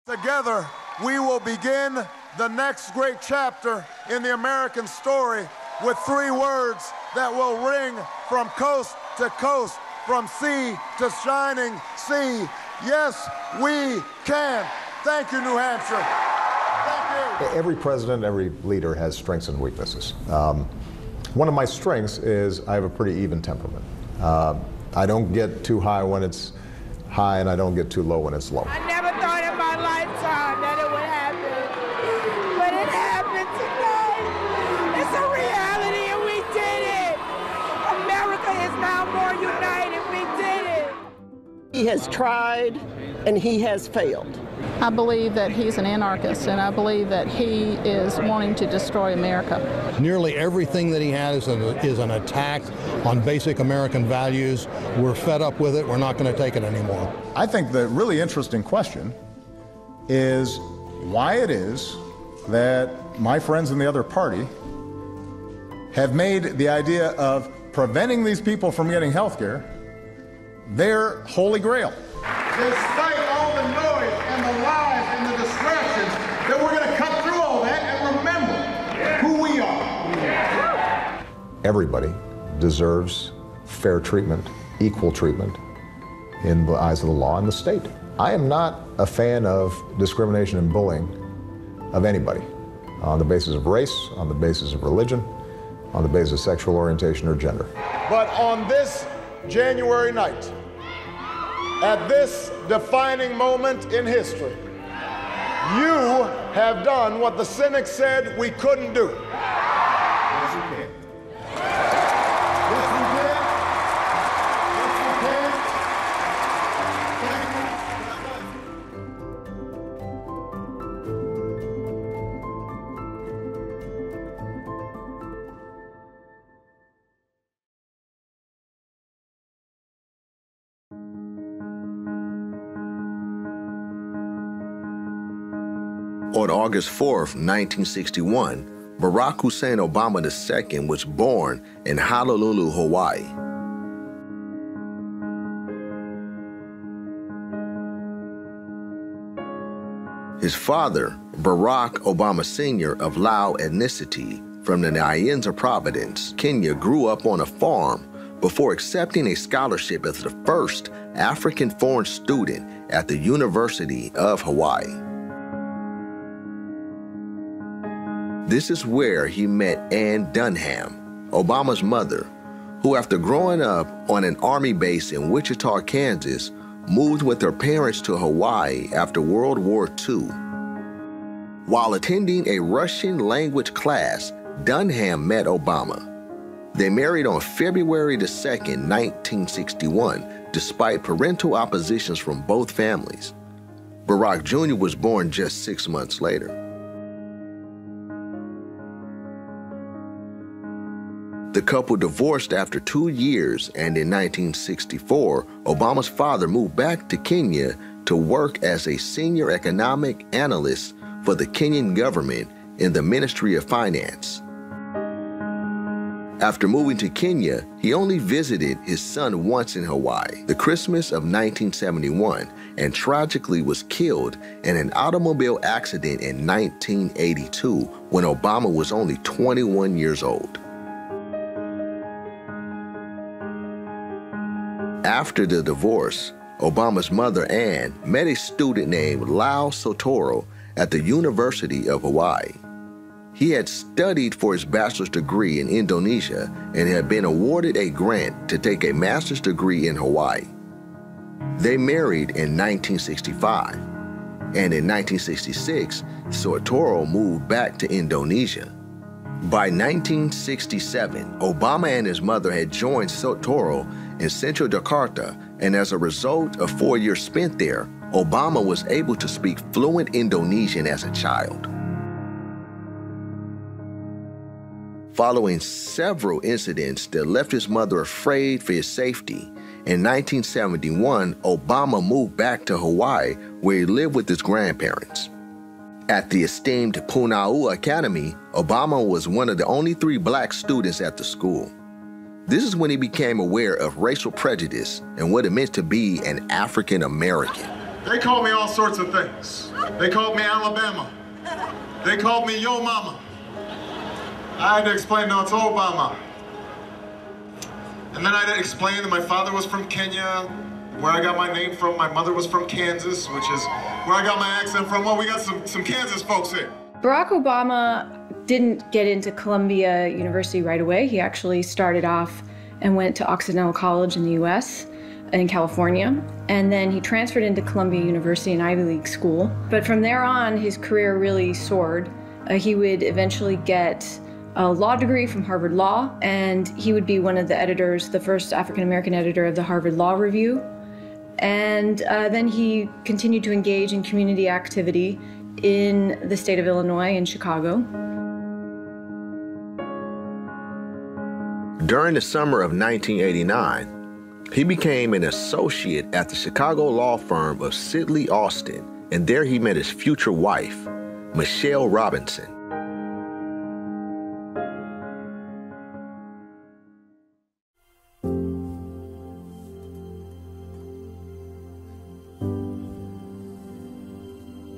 Together, we will begin the next great chapter in the American story with 3 words that will ring from coast to coast, from sea to shining sea. Yes, we can. Thank you, New Hampshire. Thank you. Every president, every leader has strengths and weaknesses. One of my strengths is I have a pretty even temperament. I don't get too high when it's high, and I don't get too low when it's low. I never thought in my lifetime that it would happen, but it happened tonight. It's a reality, and we did it. America is now more united. We did it. He has tried, and he has failed. I believe that he's an anarchist, and I believe that he is wanting to destroy America. Nearly everything that he has is an attack on basic American values. We're fed up with it. We're not going to take it anymore. I think the really interesting question is why it is that my friends in the other party have made the idea of preventing these people from getting health care their holy grail. Despite all the noise and the lies and the distractions, that we're going to cut through all that and remember who we are. Everybody deserves fair treatment, equal treatment in the eyes of the law and the state. I am not a fan of discrimination and bullying of anybody on the basis of race, on the basis of religion, on the basis of sexual orientation or gender. But on this January night, at this defining moment in history, you have done what the cynics said we couldn't do. Yes, you can. Yes, we can. Yes, we can. On August 4th, 1961, Barack Hussein Obama II was born in Honolulu, Hawaii. His father, Barack Obama Sr. of Lao ethnicity from the Nyanza province, Kenya, grew up on a farm before accepting a scholarship as the first African foreign student at the University of Hawaii. This is where he met Ann Dunham, Obama's mother, who after growing up on an army base in Wichita, Kansas, moved with her parents to Hawaii after World War II. While attending a Russian language class, Dunham met Obama. They married on February 2nd, 1961, despite parental oppositions from both families. Barack Jr. was born just 6 months later. The couple divorced after 2 years, and in 1964, Obama's father moved back to Kenya to work as a senior economic analyst for the Kenyan government in the Ministry of Finance. After moving to Kenya, he only visited his son once in Hawaii, the Christmas of 1971, and tragically was killed in an automobile accident in 1982 when Obama was only 21 years old. After the divorce, Obama's mother, Ann, met a student named Lau Sotoro at the University of Hawaii. He had studied for his bachelor's degree in Indonesia and had been awarded a grant to take a master's degree in Hawaii. They married in 1965, and in 1966, Sotoro moved back to Indonesia. By 1967, Obama and his mother had joined Sotoro in central Jakarta, and as a result of 4 years spent there, Obama was able to speak fluent Indonesian as a child. Following several incidents that left his mother afraid for his safety, in 1971, Obama moved back to Hawaii, where he lived with his grandparents. At the esteemed Punahou Academy, Obama was one of the only 3 black students at the school. This is when he became aware of racial prejudice and what it meant to be an African American. They called me all sorts of things. They called me Alabama. They called me Yo Mama. I had to explain, no, it's Obama. And then I had to explain that my father was from Kenya, where I got my name from. My mother was from Kansas, which is where I got my accent from. Well, we got some Kansas folks here. Barack Obama didn't get into Columbia University right away. He actually started off and went to Occidental College in the US, in California. And then he transferred into Columbia University, an Ivy League school. But from there on, his career really soared. He would eventually get a law degree from Harvard Law, and he would be one of the editors, the first African-American editor of the Harvard Law Review. And then he continued to engage in community activity in the state of Illinois and Chicago. During the summer of 1989, he became an associate at the Chicago law firm of Sidley Austin, and there he met his future wife, Michelle Robinson.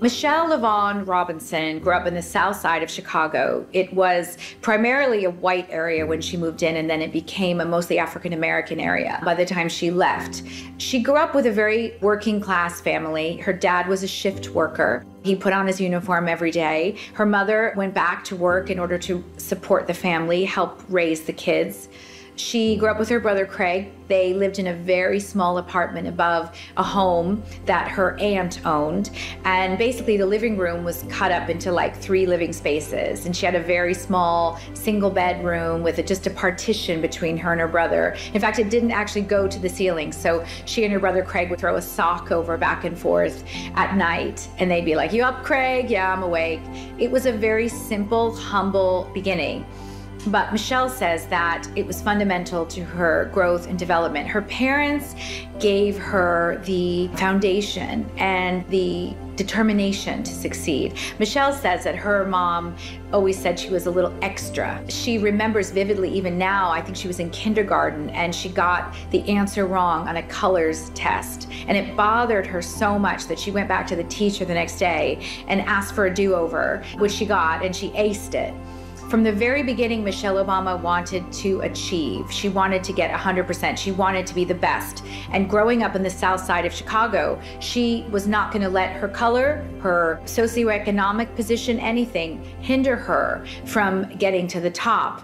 Michelle LaVaughn Robinson grew up in the south side of Chicago. It was primarily a white area when she moved in, and then it became a mostly African-American area by the time she left. She grew up with a very working class family. Her dad was a shift worker. He put on his uniform every day. Her mother went back to work in order to support the family, help raise the kids. She grew up with her brother Craig. They lived in a very small apartment above a home that her aunt owned. And basically the living room was cut up into like 3 living spaces. And she had a very small single bedroom with just a partition between her and her brother. In fact, it didn't actually go to the ceiling. So she and her brother Craig would throw a sock over back and forth at night. And they'd be like, "You up, Craig?" "Yeah, I'm awake." It was a very simple, humble beginning. But Michelle says that it was fundamental to her growth and development. Her parents gave her the foundation and the determination to succeed. Michelle says that her mom always said she was a little extra. She remembers vividly, even now, I think she was in kindergarten and she got the answer wrong on a colors test. And it bothered her so much that she went back to the teacher the next day and asked for a do-over, which she got, and she aced it. From the very beginning, Michelle Obama wanted to achieve. She wanted to get 100%. She wanted to be the best. And growing up in the south side of Chicago, she was not going to let her color, her socioeconomic position, anything hinder her from getting to the top.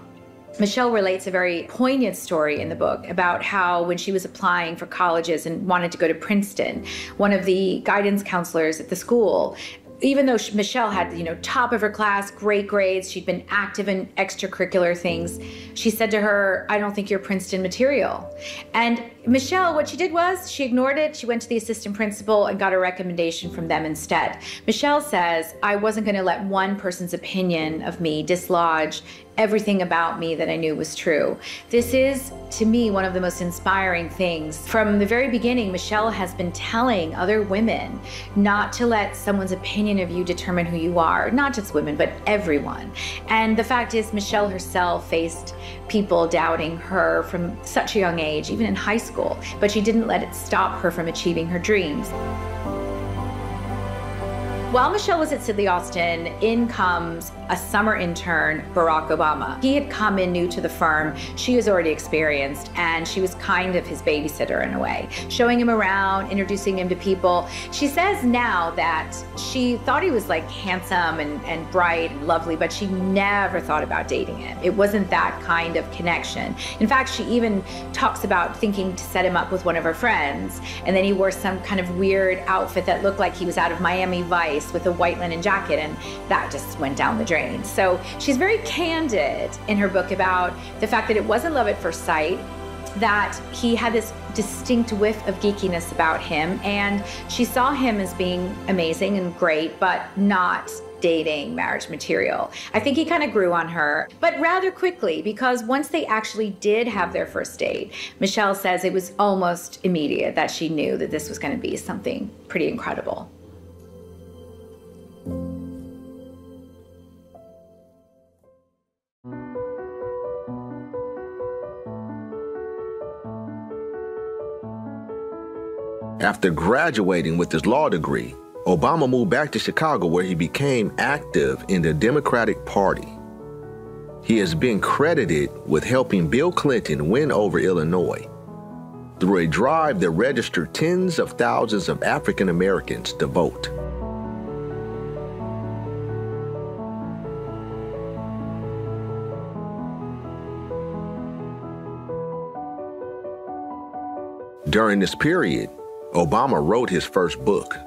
Michelle relates a very poignant story in the book about how when she was applying for colleges and wanted to go to Princeton, one of the guidance counselors at the school, even though Michelle had, top of her class, great grades, she'd been active in extracurricular things, she said to her, "I don't think you're Princeton material." And Michelle, what she did was she ignored it. She went to the assistant principal and got a recommendation from them instead. Michelle says, "I wasn't going to let one person's opinion of me dislodge everything about me that I knew was true." This is, to me, one of the most inspiring things. From the very beginning, Michelle has been telling other women not to let someone's opinion of you determine who you are. Not just women, but everyone. And the fact is, Michelle herself faced people doubting her from such a young age, even in high school, but she didn't let it stop her from achieving her dreams. While Michelle was at Sidley Austin, in comes a summer intern, Barack Obama. He had come in new to the firm. She was already experienced, and she was kind of his babysitter in a way, showing him around, introducing him to people. She says now that she thought he was like handsome and bright and lovely, but she never thought about dating him. It wasn't that kind of connection. In fact, she even talks about thinking to set him up with one of her friends, and then he wore some kind of weird outfit that looked like he was out of Miami Vice with a white linen jacket, and that just went down the drain. So she's very candid in her book about the fact that it wasn't love at first sight, that he had this distinct whiff of geekiness about him, and she saw him as being amazing and great, but not dating marriage material. I think he kind of grew on her, but rather quickly, because once they actually did have their first date, Michelle says it was almost immediate that she knew that this was going to be something pretty incredible. After graduating with his law degree, Obama moved back to Chicago, where he became active in the Democratic Party. He has been credited with helping Bill Clinton win over Illinois through a drive that registered tens of thousands of African Americans to vote. During this period, Obama wrote his first book,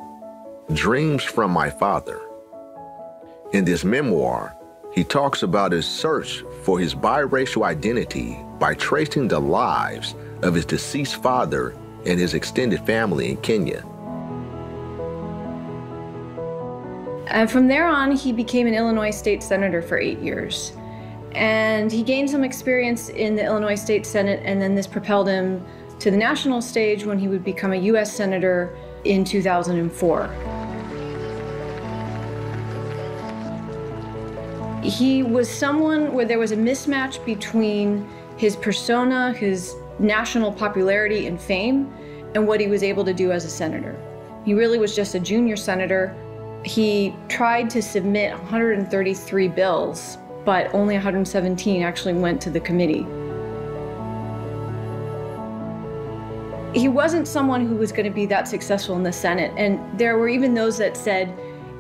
Dreams from My Father. In this memoir, he talks about his search for his biracial identity by tracing the lives of his deceased father and his extended family in Kenya. And from there on, he became an Illinois state senator for 8 years. And he gained some experience in the Illinois State Senate, and then this propelled him to the national stage when he would become a U.S. Senator in 2004. He was someone where there was a mismatch between his persona, his national popularity and fame, and what he was able to do as a senator. He really was just a junior senator. He tried to submit 133 bills, but only 117 actually went to the committee. He wasn't someone who was going to be that successful in the Senate, and there were even those that said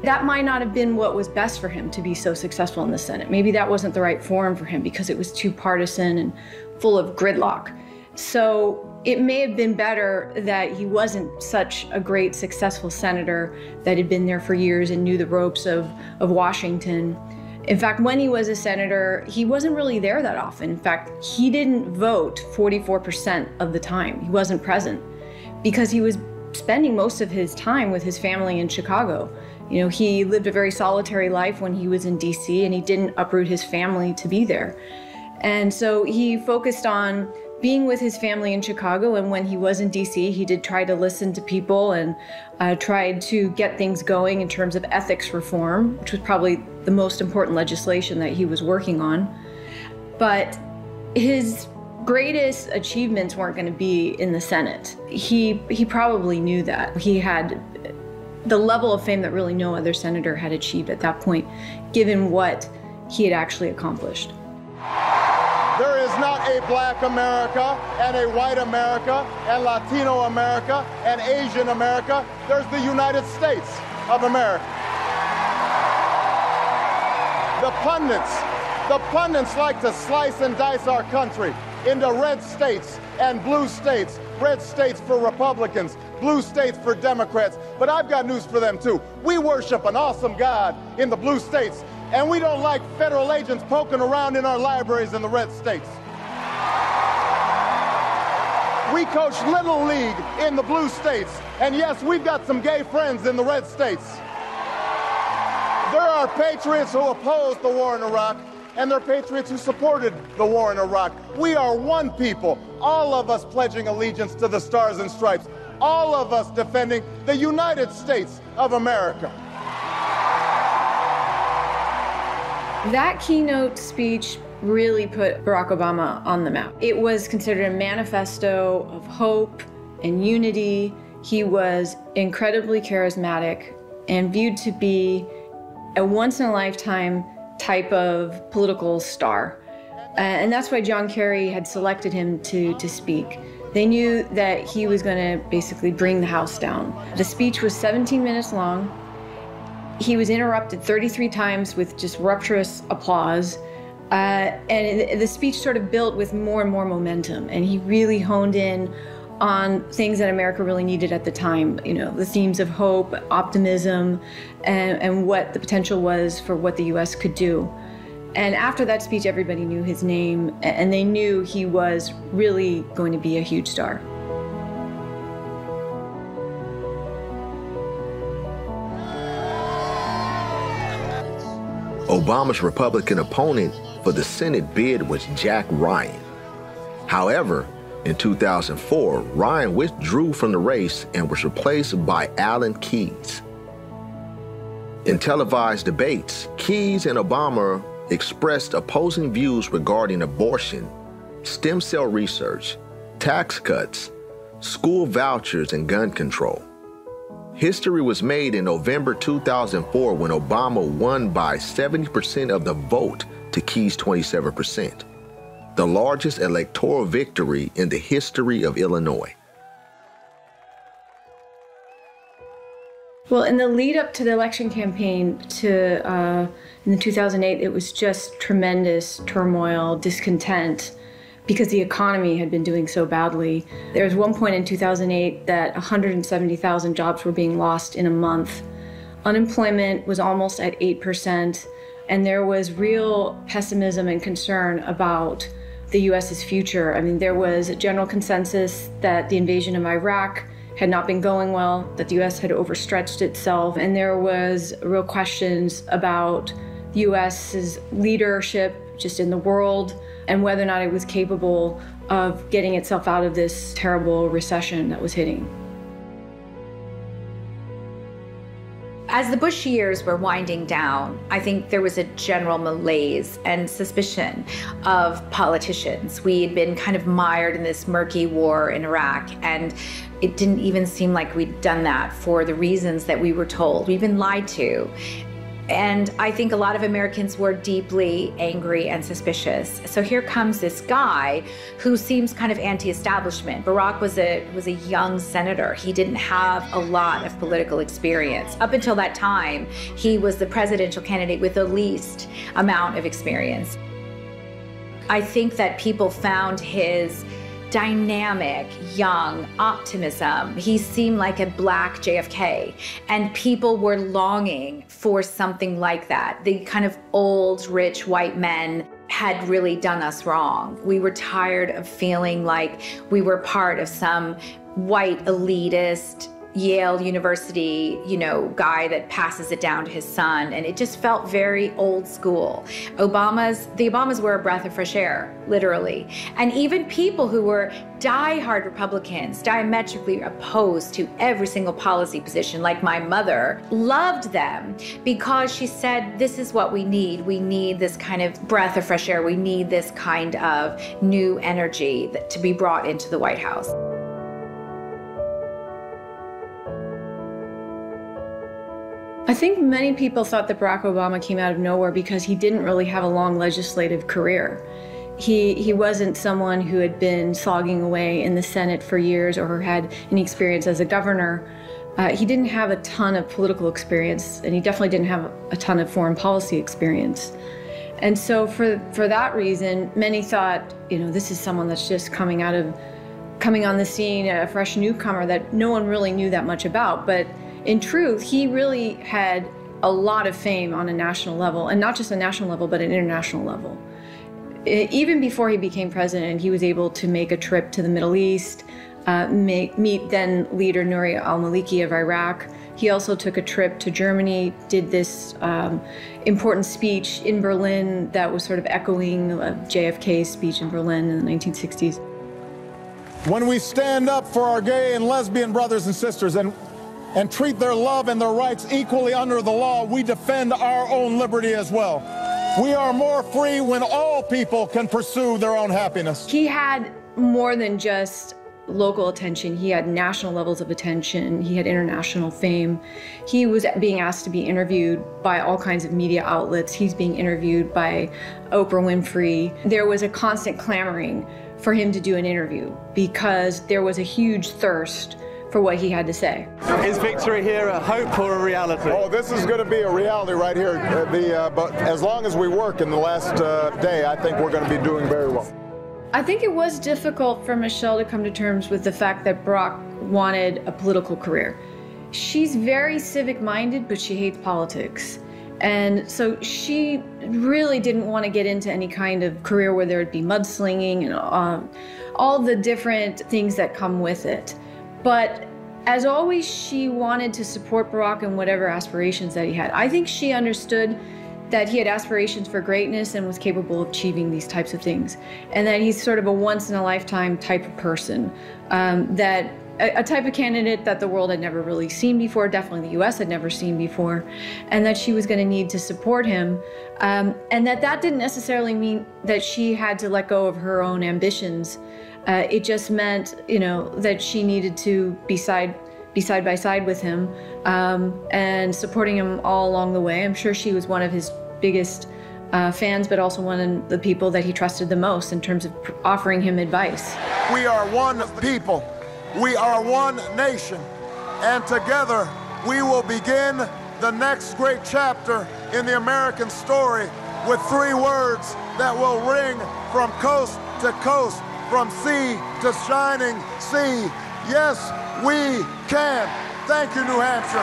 that might not have been what was best for him to be so successful in the Senate. Maybe that wasn't the right forum for him because it was too partisan and full of gridlock. So it may have been better that he wasn't such a great, successful senator that had been there for years and knew the ropes of Washington. In fact, when he was a senator, he wasn't really there that often. In fact, he didn't vote 44% of the time. He wasn't present because he was spending most of his time with his family in Chicago. You know, he lived a very solitary life when he was in DC, and he didn't uproot his family to be there. And so he focused on being with his family in Chicago, and when he was in DC, he did try to listen to people and tried to get things going in terms of ethics reform, which was probably the most important legislation that he was working on. But his greatest achievements weren't going to be in the Senate. He probably knew that. He had the level of fame that really no other senator had achieved at that point, given what he had actually accomplished. There is not a black America and a white America and Latino America and Asian America. There's the United States of America. The pundits like to slice and dice our country into red states and blue states. Red states for Republicans, blue states for Democrats. But I've got news for them too. We worship an awesome God in the blue states, and we don't like federal agents poking around in our libraries in the red states. We coach Little League in the blue states, and yes, we've got some gay friends in the red states. There are patriots who opposed the war in Iraq, and there are patriots who supported the war in Iraq. We are one people, all of us pledging allegiance to the Stars and Stripes, all of us defending the United States of America. That keynote speech really put Barack Obama on the map. It was considered a manifesto of hope and unity. He was incredibly charismatic and viewed to be a once-in-a-lifetime type of political star. And that's why John Kerry had selected him to speak. They knew that he was going to basically bring the house down. The speech was 17 minutes long. He was interrupted 33 times with just rapturous applause. And the speech sort of built with more and more momentum. And he really honed in on things that America really needed at the time, you know, the themes of hope, optimism, and what the potential was for what the U.S. could do. And after that speech, everybody knew his name, and they knew he was really going to be a huge star. Obama's Republican opponent for the Senate bid was Jack Ryan. However, in 2004, Ryan withdrew from the race and was replaced by Alan Keyes. In televised debates, Keyes and Obama expressed opposing views regarding abortion, stem cell research, tax cuts, school vouchers, and gun control. History was made in November 2004 when Obama won by 70% of the vote to Key's 27%, the largest electoral victory in the history of Illinois. Well, in the lead up to the election campaign in 2008, it was just tremendous turmoil, discontent, because the economy had been doing so badly. There was one point in 2008 that 170,000 jobs were being lost in a month. Unemployment was almost at 8%, and there was real pessimism and concern about the U.S.'s future. I mean, there was a general consensus that the invasion of Iraq had not been going well, that the U.S. had overstretched itself, and there was real questions about the U.S.'s leadership just in the world and whether or not it was capable of getting itself out of this terrible recession that was hitting. As the Bush years were winding down, I think there was a general malaise and suspicion of politicians. We had been kind of mired in this murky war in Iraq, and it didn't even seem like we'd done that for the reasons that we were told. We've been lied to. And I think a lot of Americans were deeply angry and suspicious. So here comes this guy who seems kind of anti-establishment. Barack was a young senator. He didn't have a lot of political experience. Up until that time, he was the presidential candidate with the least amount of experience. I think that people found his dynamic, young optimism. He seemed like a black JFK, and people were longing for something like that. The kind of old, rich white men had really done us wrong. We were tired of feeling like we were part of some white elitist Yale University, guy that passes it down to his son, and it just felt very old school. The Obamas were a breath of fresh air, literally. And even people who were diehard Republicans, diametrically opposed to every single policy position, like my mother, loved them because she said, this is what we need. We need this kind of breath of fresh air. We need this kind of new energy to be brought into the White House. I think many people thought that Barack Obama came out of nowhere because he didn't really have a long legislative career. He wasn't someone who had been slogging away in the Senate for years or had any experience as a governor. He didn't have a ton of political experience, and he definitely didn't have a ton of foreign policy experience. And so for that reason, many thought, this is someone that's just coming on the scene, a fresh newcomer that no one really knew that much about. But in truth, he really had a lot of fame on a national level, and not just a national level, but an international level. Even before he became president, he was able to make a trip to the Middle East, meet then leader Nouri al-Maliki of Iraq. He also took a trip to Germany, did this important speech in Berlin that was sort of echoing JFK's speech in Berlin in the 1960s. When we stand up for our gay and lesbian brothers and sisters and treat their love and their rights equally under the law, we defend our own liberty as well. We are more free when all people can pursue their own happiness. He had more than just local attention. He had national levels of attention. He had international fame. He was being asked to be interviewed by all kinds of media outlets. He's being interviewed by Oprah Winfrey. There was a constant clamoring for him to do an interview because there was a huge thirst for what he had to say. Is victory here a hope or a reality? Oh, this is going to be a reality right here. But as long as we work in the last day, I think we're going to be doing very well. I think it was difficult for Michelle to come to terms with the fact that Barack wanted a political career. She's very civic-minded, but she hates politics. And so she really didn't want to get into any kind of career where there would be mudslinging and all the different things that come with it. But as always, she wanted to support Barack in whatever aspirations that he had. I think she understood that he had aspirations for greatness and was capable of achieving these types of things. And that he's sort of a once-in-a-lifetime type of person, that a type of candidate that the world had never really seen before, definitely the US had never seen before, and that she was going to need to support him. And that didn't necessarily mean that she had to let go of her own ambitions. It just meant, that she needed to be side by side with him and supporting him all along the way. I'm sure she was one of his biggest fans, but also one of the people that he trusted the most in terms of offering him advice. We are one people. We are one nation. And together we will begin the next great chapter in the American story with 3 words that will ring from coast to coast, from sea to shining sea. Yes, we can. Thank you, New Hampshire.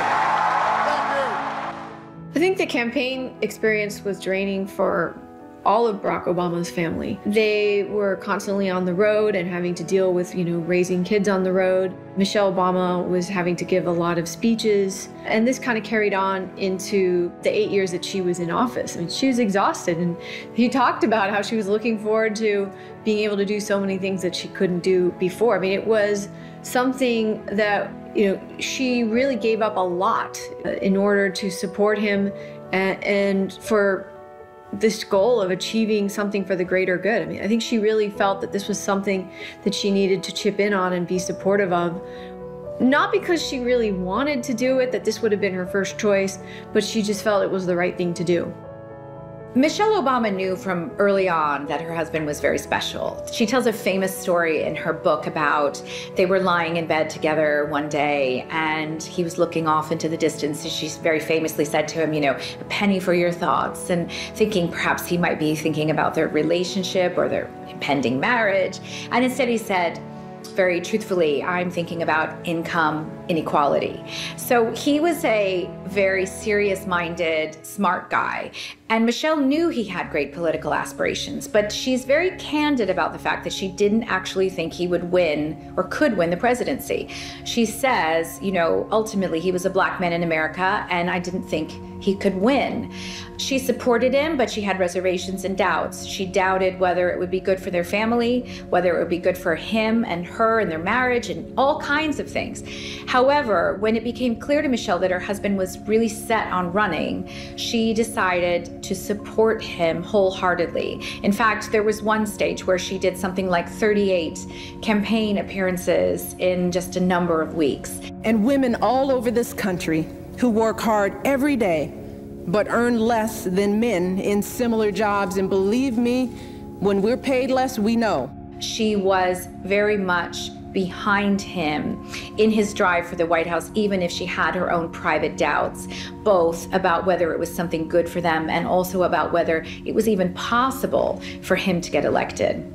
Thank you. I think the campaign experience was draining for all of Barack Obama's family. They were constantly on the road and having to deal with, raising kids on the road. Michelle Obama was having to give a lot of speeches, and this kind of carried on into the 8 years that she was in office. I mean, she was exhausted, and he talked about how she was looking forward to being able to do so many things that she couldn't do before. I mean, it was something that, she really gave up a lot in order to support him and for this goal of achieving something for the greater good. I mean, I think she really felt that this was something that she needed to chip in on and be supportive of. Not because she really wanted to do it, that this would have been her first choice, but she just felt it was the right thing to do. Michelle Obama knew from early on that her husband was very special. She tells a famous story in her book about they were lying in bed together one day and he was looking off into the distance, and she very famously said to him, a penny for your thoughts, and thinking perhaps he might be thinking about their relationship or their impending marriage. And instead he said, very truthfully, I'm thinking about income inequality. So he was a very serious-minded, smart guy. And Michelle knew he had great political aspirations, but she's very candid about the fact that she didn't actually think he would win or could win the presidency. She says, ultimately he was a black man in America, and I didn't think he could win. She supported him, but she had reservations and doubts. She doubted whether it would be good for their family, whether it would be good for him and her and their marriage, and all kinds of things. However, when it became clear to Michelle that her husband was really set on running, she decided to support him wholeheartedly. In fact, there was one stage where she did something like 38 campaign appearances in just a number of weeks. And women all over this country who work hard every day but earn less than men in similar jobs. And believe me, when we're paid less, we know. She was very much behind him in his drive for the White House, even if she had her own private doubts, both about whether it was something good for them and also about whether it was even possible for him to get elected.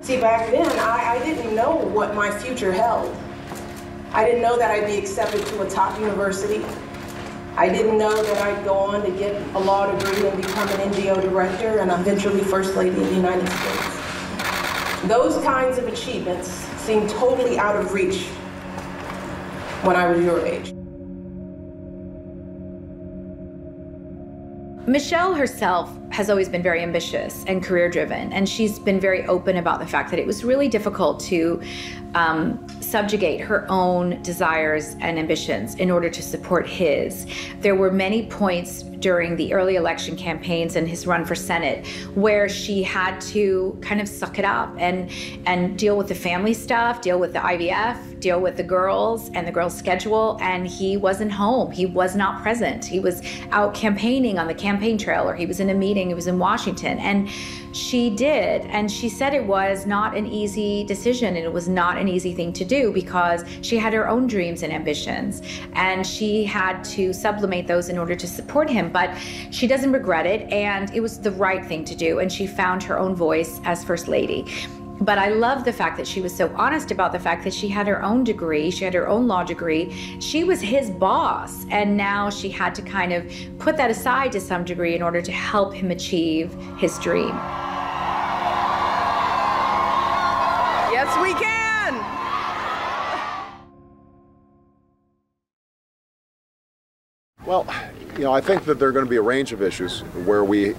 See, back then, I didn't know what my future held. I didn't know that I'd be accepted to a top university. I didn't know that I'd go on to get a law degree and become an NGO director and eventually First Lady of the United States. Those kinds of achievements seemed totally out of reach when I was your age. Michelle herself has always been very ambitious and career-driven, and she's been very open about the fact that it was really difficult to subjugate her own desires and ambitions in order to support his. There were many points during the early election campaigns and his run for Senate where she had to kind of suck it up and deal with the family stuff, deal with the IVF, deal with the girls and the girls' schedule, and he wasn't home. He was not present. He was out campaigning on the campaign trail, or he was in a meeting, he was in Washington, and she did, and she said it was not an easy decision, and it was not an easy thing to do because she had her own dreams and ambitions, and she had to sublimate those in order to support him, but she doesn't regret it, and it was the right thing to do, and she found her own voice as First Lady. But I love the fact that she was so honest about the fact that she had her own degree, she had her own law degree, she was his boss, and now she had to kind of put that aside to some degree in order to help him achieve his dream. Yes, we can! Well, I think that there are going to be a range of issues where we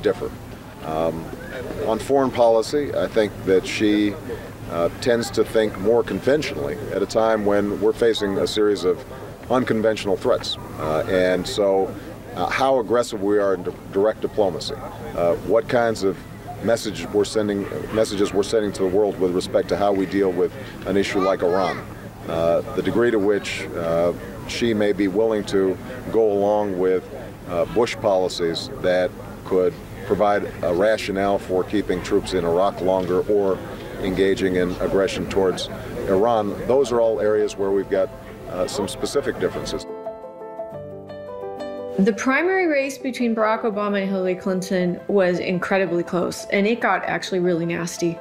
differ. On foreign policy, I think that she tends to think more conventionally at a time when we're facing a series of unconventional threats. And so how aggressive we are in direct diplomacy, what kinds of messages we're sending to the world with respect to how we deal with an issue like Iran. The degree to which she may be willing to go along with Bush policies that could provide a rationale for keeping troops in Iraq longer or engaging in aggression towards Iran, those are all areas where we've got some specific differences. The primary race between Barack Obama and Hillary Clinton was incredibly close, and it got actually really nasty.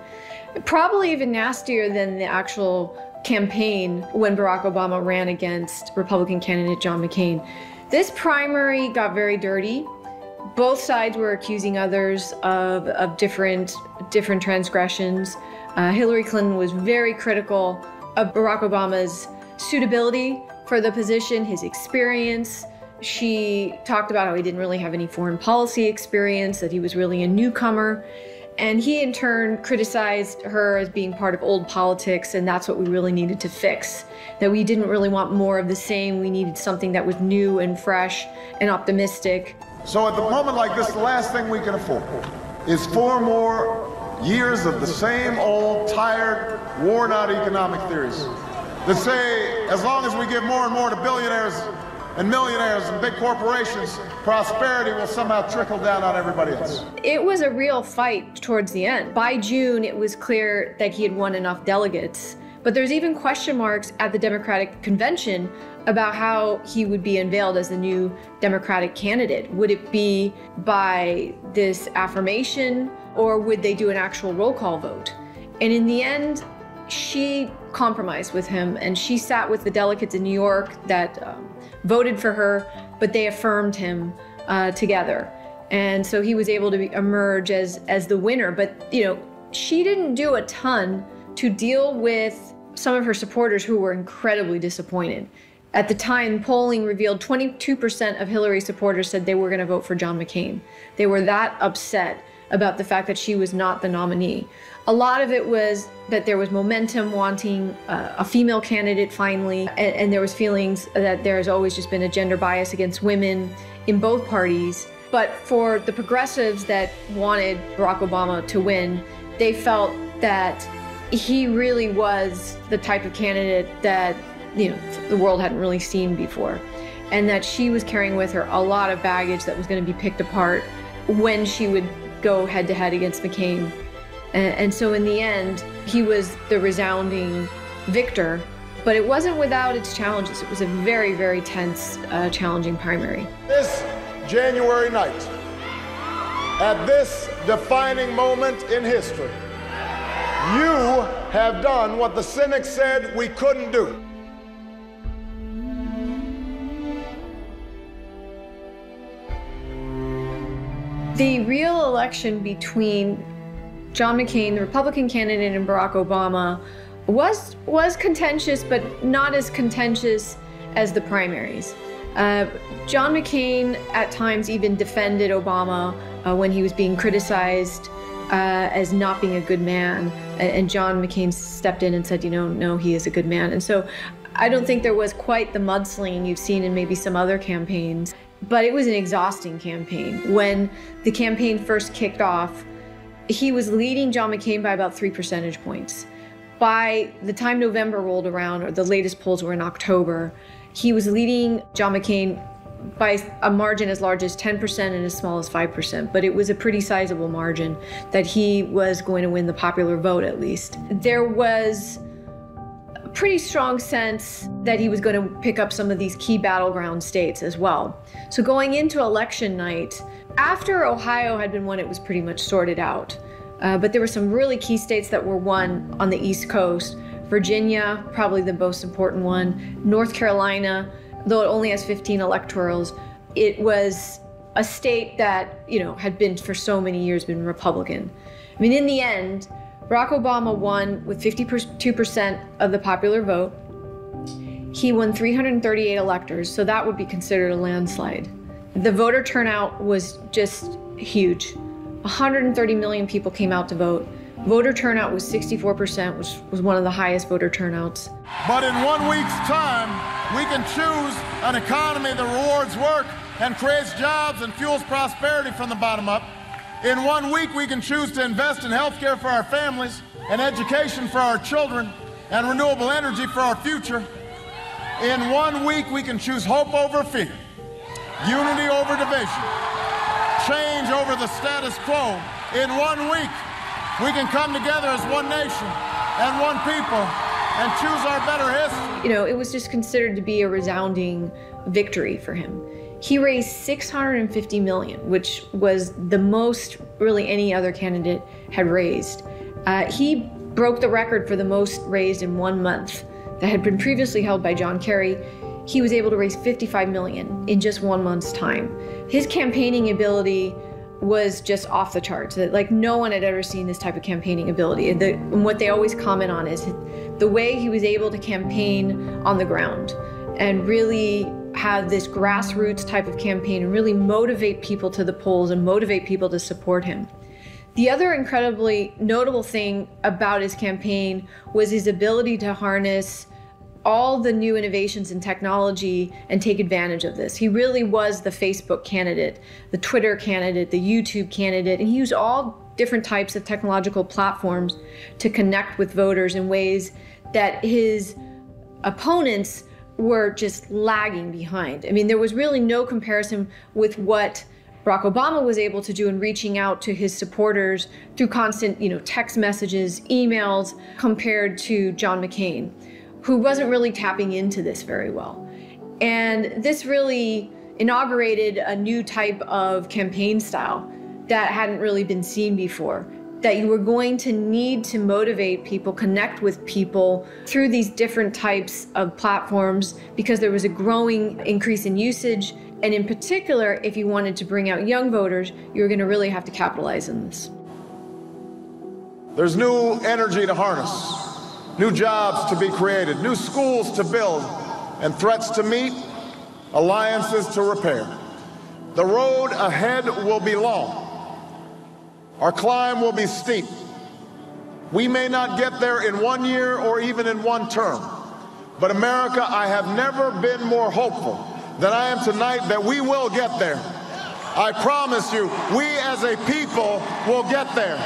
Probably even nastier than the actual campaign when Barack Obama ran against Republican candidate John McCain. This primary got very dirty. Both sides were accusing others of different transgressions. Hillary Clinton was very critical of Barack Obama's suitability for the position, his experience. She talked about how he didn't really have any foreign policy experience, that he was really a newcomer. And he, in turn, criticized her as being part of old politics, and that's what we really needed to fix. That we didn't really want more of the same. We needed something that was new and fresh and optimistic. So at the moment like this, the last thing we can afford is 4 more years of the same old, tired, worn-out economic theories that say as long as we give more and more to billionaires and millionaires and big corporations, prosperity will somehow trickle down on everybody else. It was a real fight towards the end. By June, it was clear that he had won enough delegates. But there's even question marks at the Democratic convention about how he would be unveiled as the new Democratic candidate. Would it be by this affirmation, or would they do an actual roll call vote? And in the end, she compromised with him, and she sat with the delegates in New York that voted for her, but they affirmed him together. And so he was able to emerge as the winner. But, you know, she didn't do a ton to deal with some of her supporters who were incredibly disappointed. At the time, polling revealed 22% of Hillary's supporters said they were going to vote for John McCain. They were that upset about the fact that she was not the nominee. A lot of it was that there was momentum wanting a female candidate finally, and there was feelings that there has always just been a gender bias against women in both parties. But for the progressives that wanted Barack Obama to win, they felt that he really was the type of candidate that, you know, the world hadn't really seen before, and that she was carrying with her a lot of baggage that was going to be picked apart when she would go head-to-head against McCain. And so in the end, he was the resounding victor, but it wasn't without its challenges. It was a very, very tense, challenging primary. This January night, at this defining moment in history, you have done what the cynics said we couldn't do. The real election between John McCain, the Republican candidate, and Barack Obama was contentious, but not as contentious as the primaries. John McCain at times even defended Obama when he was being criticized as not being a good man. And John McCain stepped in and said, you know, no, he is a good man. And so I don't think there was quite the mudslinging you've seen in maybe some other campaigns, but it was an exhausting campaign. When the campaign first kicked off, he was leading John McCain by about 3 percentage points. By the time November rolled around, or the latest polls were in October, he was leading John McCain by a margin as large as 10% and as small as 5%, but it was a pretty sizable margin that he was going to win the popular vote, at least. There was a pretty strong sense that he was going to pick up some of these key battleground states as well. So going into election night, after Ohio had been won, it was pretty much sorted out. But there were some really key states that were won on the East Coast. Virginia, probably the most important one. North Carolina, though it only has 15 electorals, it was a state that, you know, had been for so many years been Republican. I mean, in the end, Barack Obama won with 52% of the popular vote. He won 338 electors, so that would be considered a landslide. The voter turnout was just huge. 130 million people came out to vote. Voter turnout was 64%, which was one of the highest voter turnouts. But in 1 week's time, we can choose an economy that rewards work and creates jobs and fuels prosperity from the bottom up. In 1 week, we can choose to invest in health care for our families and education for our children and renewable energy for our future. In 1 week, we can choose hope over fear, unity over division, change over the status quo. In 1 week, we can come together as one nation and one people and choose our better history. You know, it was just considered to be a resounding victory for him. He raised $650 million, which was the most really any other candidate had raised. He broke the record for the most raised in 1 month that had been previously held by John Kerry. He was able to raise $55 million in just 1 month's time. His campaigning ability was just off the charts. Like, no one had ever seen this type of campaigning ability. And what they always comment on is the way he was able to campaign on the ground and really have this grassroots type of campaign and really motivate people to the polls and motivate people to support him. The other incredibly notable thing about his campaign was his ability to harness all the new innovations in technology and take advantage of this. He really was the Facebook candidate, the Twitter candidate, the YouTube candidate, and he used all different types of technological platforms to connect with voters in ways that his opponents were just lagging behind. I mean, there was really no comparison with what Barack Obama was able to do in reaching out to his supporters through constant, text messages, emails, compared to John McCain, who wasn't really tapping into this very well. And this really inaugurated a new type of campaign style that hadn't really been seen before, that you were going to need to motivate people, connect with people through these different types of platforms, because there was a growing increase in usage. And in particular, if you wanted to bring out young voters, you were going to really have to capitalize on this. There's new energy to harness, new jobs to be created, new schools to build, and threats to meet, alliances to repair. The road ahead will be long. Our climb will be steep. We may not get there in 1 year or even in 1 term. But America, I have never been more hopeful than I am tonight that we will get there. I promise you, we as a people will get there.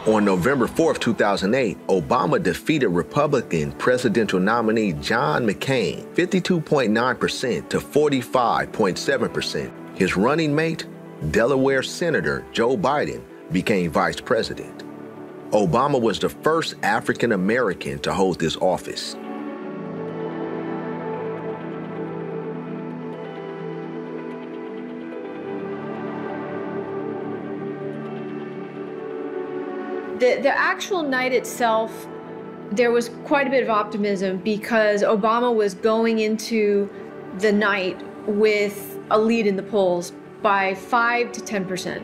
On November 4th, 2008, Obama defeated Republican presidential nominee John McCain 52.9% to 45.7%. His running mate, Delaware Senator Joe Biden, became vice president. Obama was the first African American to hold this office. The actual night itself, there was quite a bit of optimism because Obama was going into the night with a lead in the polls by 5 to 10%.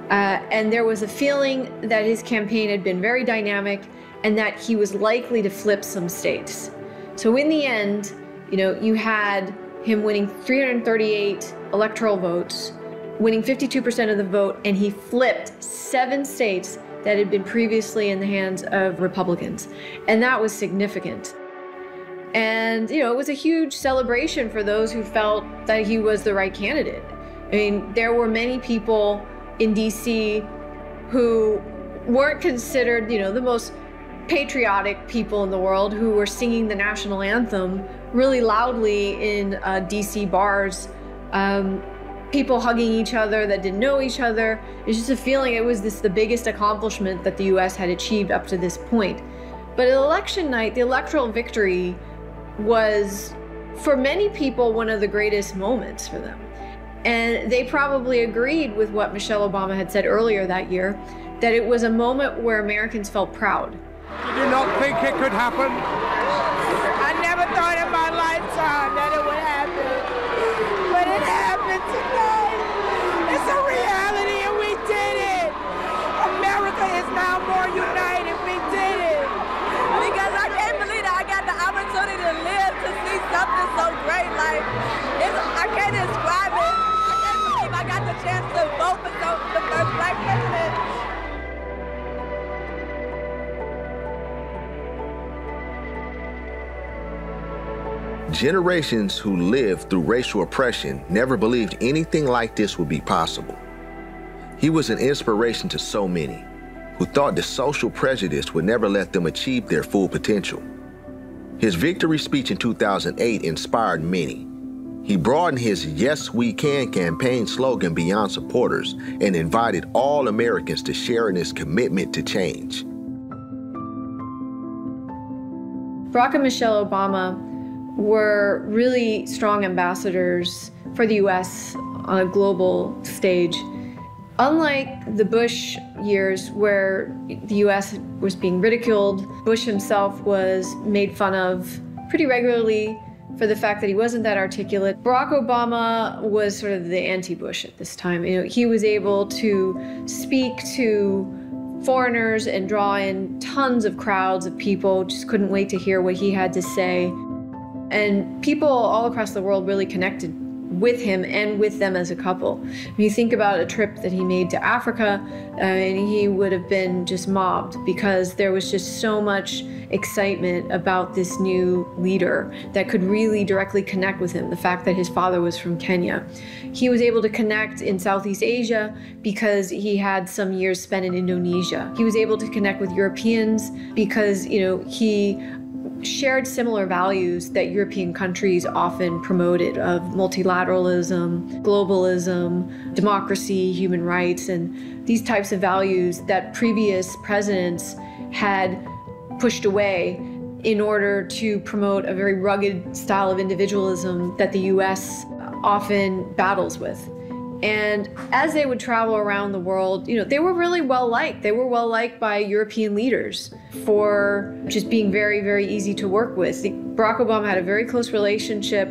And there was a feeling that his campaign had been very dynamic and that he was likely to flip some states. So in the end, you had him winning 338 electoral votes, winning 52% of the vote, and he flipped 7 states that had been previously in the hands of Republicans. And that was significant. And, it was a huge celebration for those who felt that he was the right candidate. I mean, there were many people in DC who weren't considered, the most patriotic people in the world, who were singing the national anthem really loudly in DC bars. People hugging each other that didn't know each other. It's just a feeling it was the biggest accomplishment that the US had achieved up to this point. But at election night, the electoral victory was, for many people, one of the greatest moments for them. And they probably agreed with what Michelle Obama had said earlier that year, that it was a moment where Americans felt proud. Did you not think it could happen? I never thought in my lifetime that it would happen. But it happened tonight. It's a reality and we did it. America is now more united. We did it. Because I can't believe that I got the opportunity to live to see something so great. Like, I can't describe it. I can't believe I got the chance to vote for the first Black president. generations who lived through racial oppression never believed anything like this would be possible. He was an inspiration to so many who thought that social prejudice would never let them achieve their full potential. His victory speech in 2008 inspired many. He broadened his Yes We Can campaign slogan beyond supporters and invited all Americans to share in his commitment to change. Barack and Michelle Obama were really strong ambassadors for the U.S. on a global stage. Unlike the Bush years where the U.S. was being ridiculed, Bush himself was made fun of pretty regularly for the fact that he wasn't that articulate. Barack Obama was sort of the anti-Bush at this time. He was able to speak to foreigners and draw in tons of crowds of people, just couldn't wait to hear what he had to say. And people all across the world really connected with him and with them as a couple. When you think about a trip that he made to Africa, and he would have been just mobbed because there was just so much excitement about this new leader that could really directly connect with him. The fact that his father was from Kenya. He was able to connect in Southeast Asia because he had some years spent in Indonesia. He was able to connect with Europeans because, he shared similar values that European countries often promoted of multilateralism, globalism, democracy, human rights, and these types of values that previous presidents had pushed away in order to promote a very rugged style of individualism that the U.S. often battles with. And as they would travel around the world, they were really well liked. They were well liked by European leaders for just being very, very easy to work with. Barack Obama had a very close relationship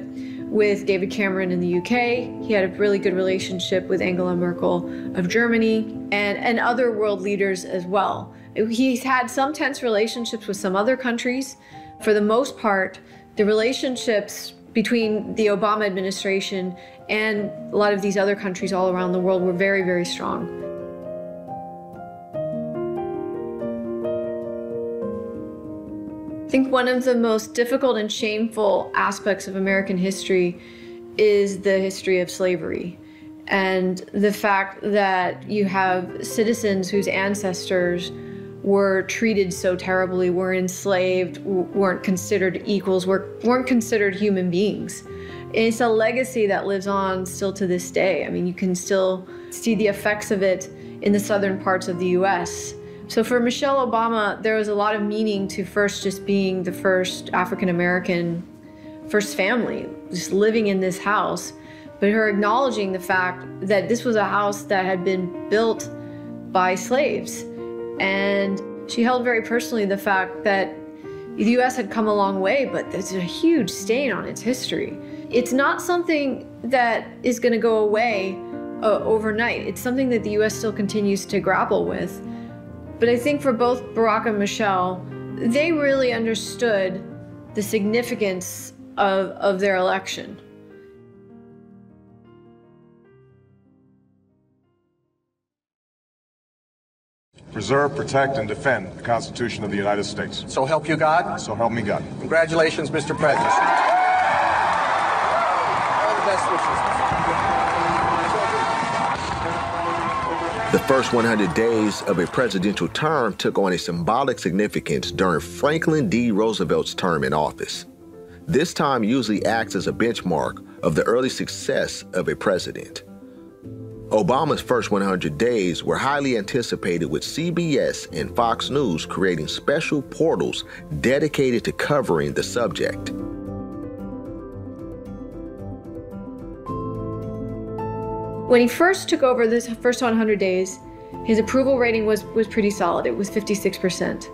with David Cameron in the UK. He had a really good relationship with Angela Merkel of Germany and other world leaders as well. He's had some tense relationships with some other countries. For the most part, the relationships between the Obama administration and a lot of these other countries all around the world were very, very strong. I think one of the most difficult and shameful aspects of American history is the history of slavery and the fact that you have citizens whose ancestors were treated so terribly, were enslaved, weren't considered equals, weren't considered human beings. It's a legacy that lives on still to this day. I mean, you can still see the effects of it in the southern parts of the US. So for Michelle Obama, there was a lot of meaning to first just being the first African-American, first family, just living in this house, but her acknowledging the fact that this was a house that had been built by slaves. And she held very personally the fact that the US had come a long way, but there's a huge stain on its history. It's not something that is going to go away overnight. It's something that the US still continues to grapple with. But I think for both Barack and Michelle, they really understood the significance of their election. Preserve, protect, and defend the Constitution of the United States. So help you God? So help me God. Congratulations, Mr. President. All the best wishes. The first 100 days of a presidential term took on a symbolic significance during Franklin D. Roosevelt's term in office. This time usually acts as a benchmark of the early success of a president. Obama's first 100 days were highly anticipated, with CBS and Fox News creating special portals dedicated to covering the subject. When he first took over this first 100 days, his approval rating was pretty solid. It was 56%.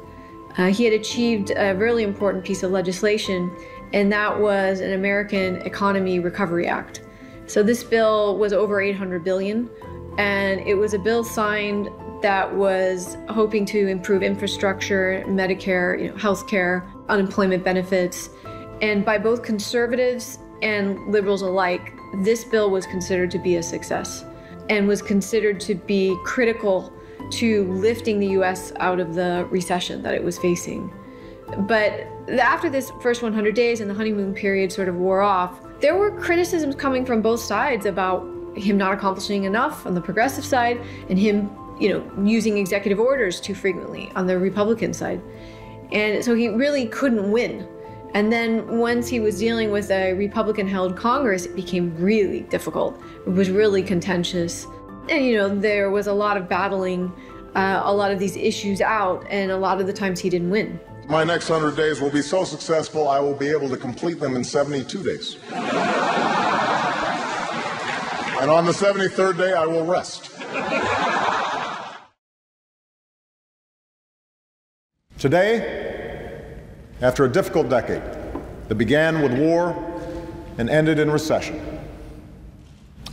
He had achieved a really important piece of legislation, and that was an American Economy Recovery Act. So this bill was over $800 billion, and it was a bill signed that was hoping to improve infrastructure, Medicare, healthcare, unemployment benefits. And by both conservatives and liberals alike, this bill was considered to be a success and was considered to be critical to lifting the U.S. out of the recession that it was facing. But after this first 100 days and the honeymoon period sort of wore off, there were criticisms coming from both sides about him not accomplishing enough on the progressive side and him, using executive orders too frequently on the Republican side. And so he really couldn't win. And then once he was dealing with a Republican-held Congress, it became really difficult. It was really contentious. And, there was a lot of battling a lot of these issues out, and a lot of the times he didn't win. My next 100 days will be so successful, I will be able to complete them in 72 days. And on the 73rd day, I will rest. Today, after a difficult decade that began with war and ended in recession,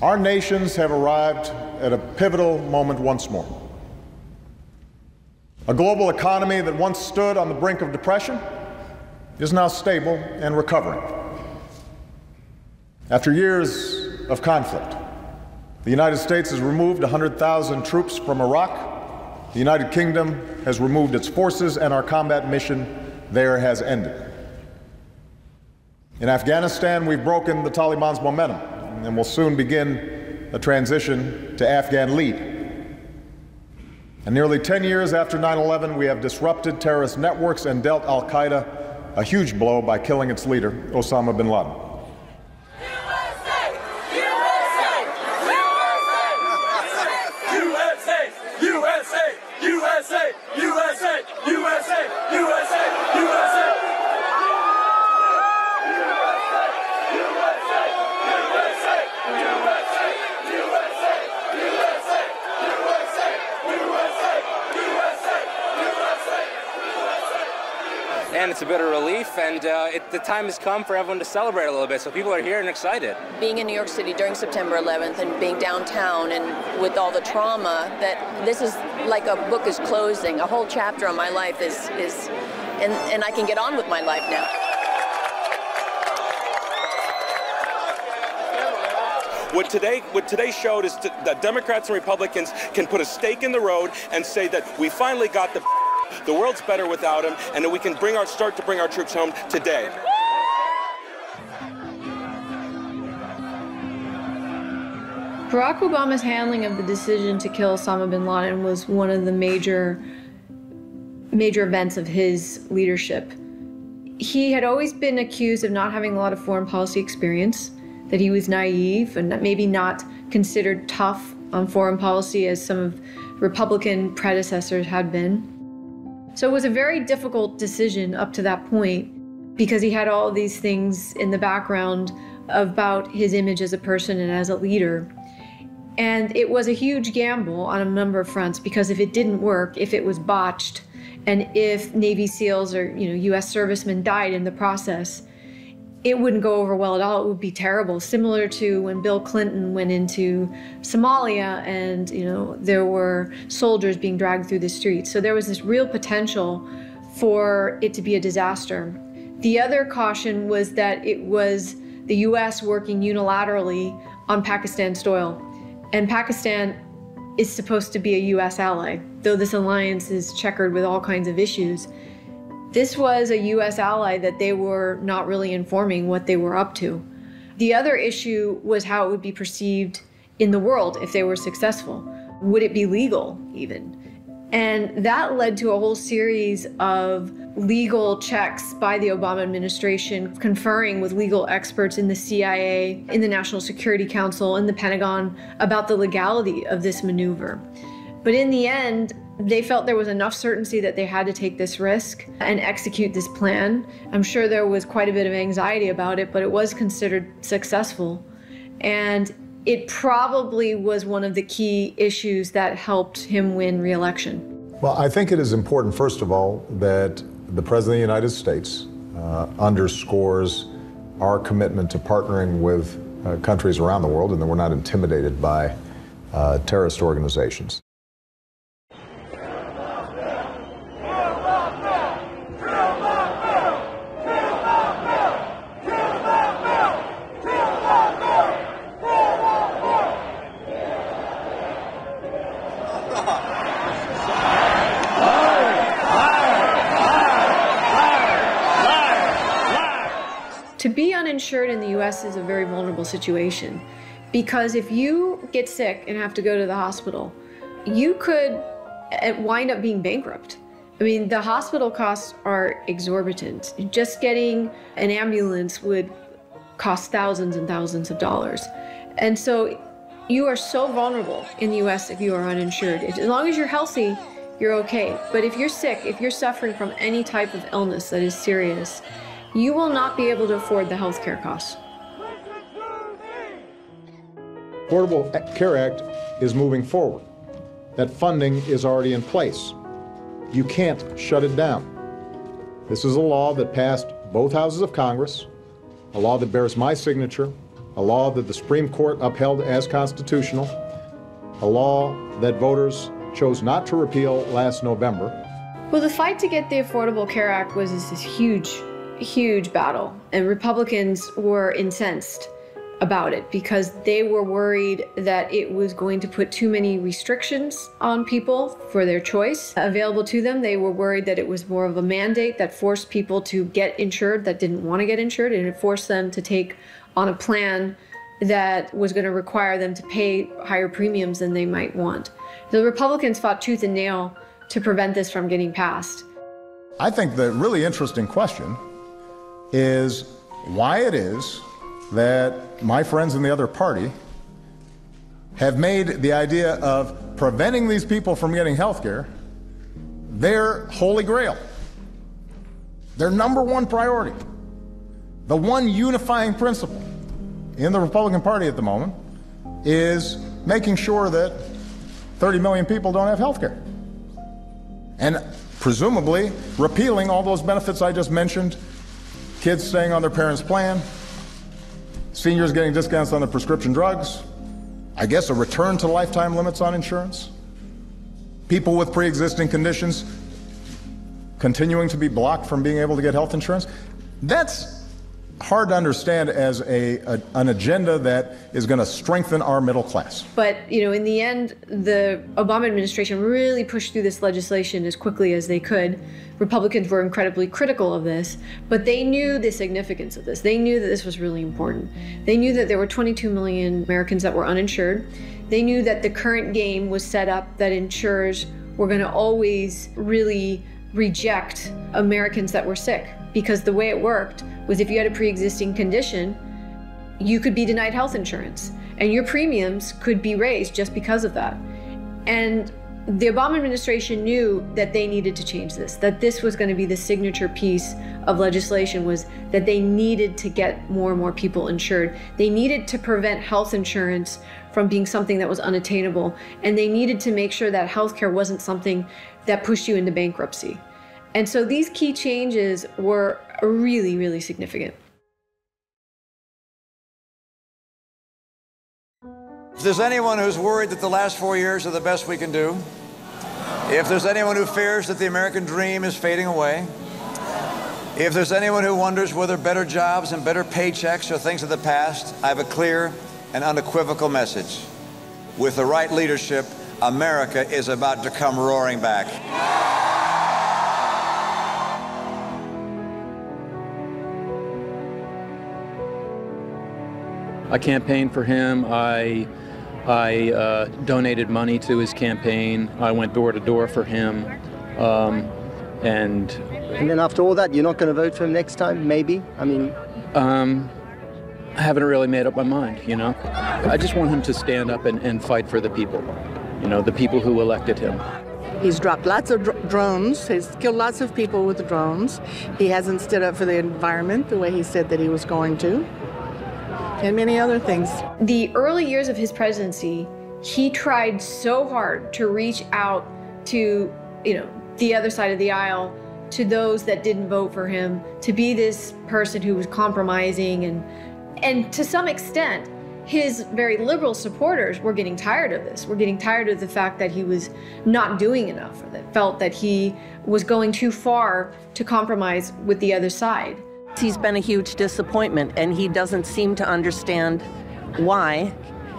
our nations have arrived at a pivotal moment once more. A global economy that once stood on the brink of depression is now stable and recovering. After years of conflict, the United States has removed 100,000 troops from Iraq. The United Kingdom has removed its forces, and our combat mission there has ended. In Afghanistan, we've broken the Taliban's momentum and will soon begin a transition to Afghan lead. And nearly 10 years after 9/11, we have disrupted terrorist networks and dealt al-Qaeda a huge blow by killing its leader, Osama bin Laden. And it's a bit of relief, and the time has come for everyone to celebrate a little bit, so people are here and excited. Being in New York City during September 11th and being downtown and with all the trauma, that this is like a book is closing. A whole chapter of my life is and I can get on with my life now. What today showed is that Democrats and Republicans can put a stake in the road and say that we finally got the world's better without him, and that we can start to bring our troops home today. Barack Obama's handling of the decision to kill Osama bin Laden was one of the major events of his leadership. He had always been accused of not having a lot of foreign policy experience, that he was naive and maybe not considered tough on foreign policy as some of Republican predecessors had been. So it was a very difficult decision up to that point because he had all these things in the background about his image as a person and as a leader. And it was a huge gamble on a number of fronts because if it didn't work, if it was botched, and if Navy SEALs or U.S. servicemen died in the process, it wouldn't go over well at all. It would be terrible, similar to when Bill Clinton went into Somalia and there were soldiers being dragged through the streets. So there was this real potential for it to be a disaster. The other caution was that it was the U.S. working unilaterally on Pakistan soil. And Pakistan is supposed to be a U.S. ally, though this alliance is checkered with all kinds of issues. This was a U.S. ally that they were not really informing what they were up to. The other issue was how it would be perceived in the world if they were successful. Would it be legal, even? And that led to a whole series of legal checks by the Obama administration, conferring with legal experts in the CIA, in the National Security Council, in the Pentagon, about the legality of this maneuver. But in the end, they felt there was enough certainty that they had to take this risk and execute this plan. I'm sure there was quite a bit of anxiety about it, but it was considered successful. And it probably was one of the key issues that helped him win re-election. Well, I think it is important, first of all, that the President of the United States underscores our commitment to partnering with countries around the world and that we're not intimidated by terrorist organizations. To be uninsured in the US is a very vulnerable situation because if you get sick and have to go to the hospital, you could wind up being bankrupt. I mean, the hospital costs are exorbitant. Just getting an ambulance would cost thousands and thousands of dollars. And so you are so vulnerable in the US if you are uninsured. As long as you're healthy, you're okay. But if you're sick, if you're suffering from any type of illness that is serious, you will not be able to afford the health care costs. Affordable Care Act is moving forward. That funding is already in place. You can't shut it down. This is a law that passed both houses of Congress, a law that bears my signature, a law that the Supreme Court upheld as constitutional, a law that voters chose not to repeal last November. Well, the fight to get the Affordable Care Act was this huge battle, and Republicans were incensed about it because they were worried that it was going to put too many restrictions on people for their choice available to them. They were worried that it was more of a mandate that forced people to get insured that didn't want to get insured, and it forced them to take on a plan that was going to require them to pay higher premiums than they might want. The Republicans fought tooth and nail to prevent this from getting passed. I think the really interesting question is why it is that my friends in the other party have made the idea of preventing these people from getting health care their holy grail, their number one priority. The one unifying principle in the Republican Party at the moment is making sure that 30 million people don't have health care. And presumably repealing all those benefits I just mentioned, kids staying on their parents' plan, seniors getting discounts on their prescription drugs, I guess a return to lifetime limits on insurance, people with pre-existing conditions continuing to be blocked from being able to get health insurance. That's hard to understand as an agenda that is going to strengthen our middle class. But, in the end, the Obama administration really pushed through this legislation as quickly as they could. Republicans were incredibly critical of this, but they knew the significance of this. They knew that this was really important. They knew that there were 22 million Americans that were uninsured. They knew that the current game was set up that insurers were going to always really reject Americans that were sick, because the way it worked was if you had a pre-existing condition, you could be denied health insurance and your premiums could be raised just because of that. And the Obama administration knew that they needed to change this, that this was going to be the signature piece of legislation, was that they needed to get more and more people insured. They needed to prevent health insurance from being something that was unattainable, and they needed to make sure that healthcare wasn't something that pushed you into bankruptcy. And so these key changes were really, really significant. If there's anyone who's worried that the last 4 years are the best we can do, if there's anyone who fears that the American dream is fading away, if there's anyone who wonders whether better jobs and better paychecks are things of the past, I have a clear and unequivocal message. With the right leadership, America is about to come roaring back. I campaigned for him. I donated money to his campaign. I went door to door for him. And then after all that, you're not going to vote for him next time, maybe? I haven't really made up my mind, I just want him to stand up and fight for the people, the people who elected him. He's dropped lots of drones. He's killed lots of people with drones. He hasn't stood up for the environment the way he said that he was going to. And many other things. The early years of his presidency, he tried so hard to reach out to, the other side of the aisle, to those that didn't vote for him, to be this person who was compromising. And to some extent, his very liberal supporters were getting tired of this. We're getting tired of the fact that he was not doing enough, or that felt that he was going too far to compromise with the other side. He's been a huge disappointment, and he doesn't seem to understand why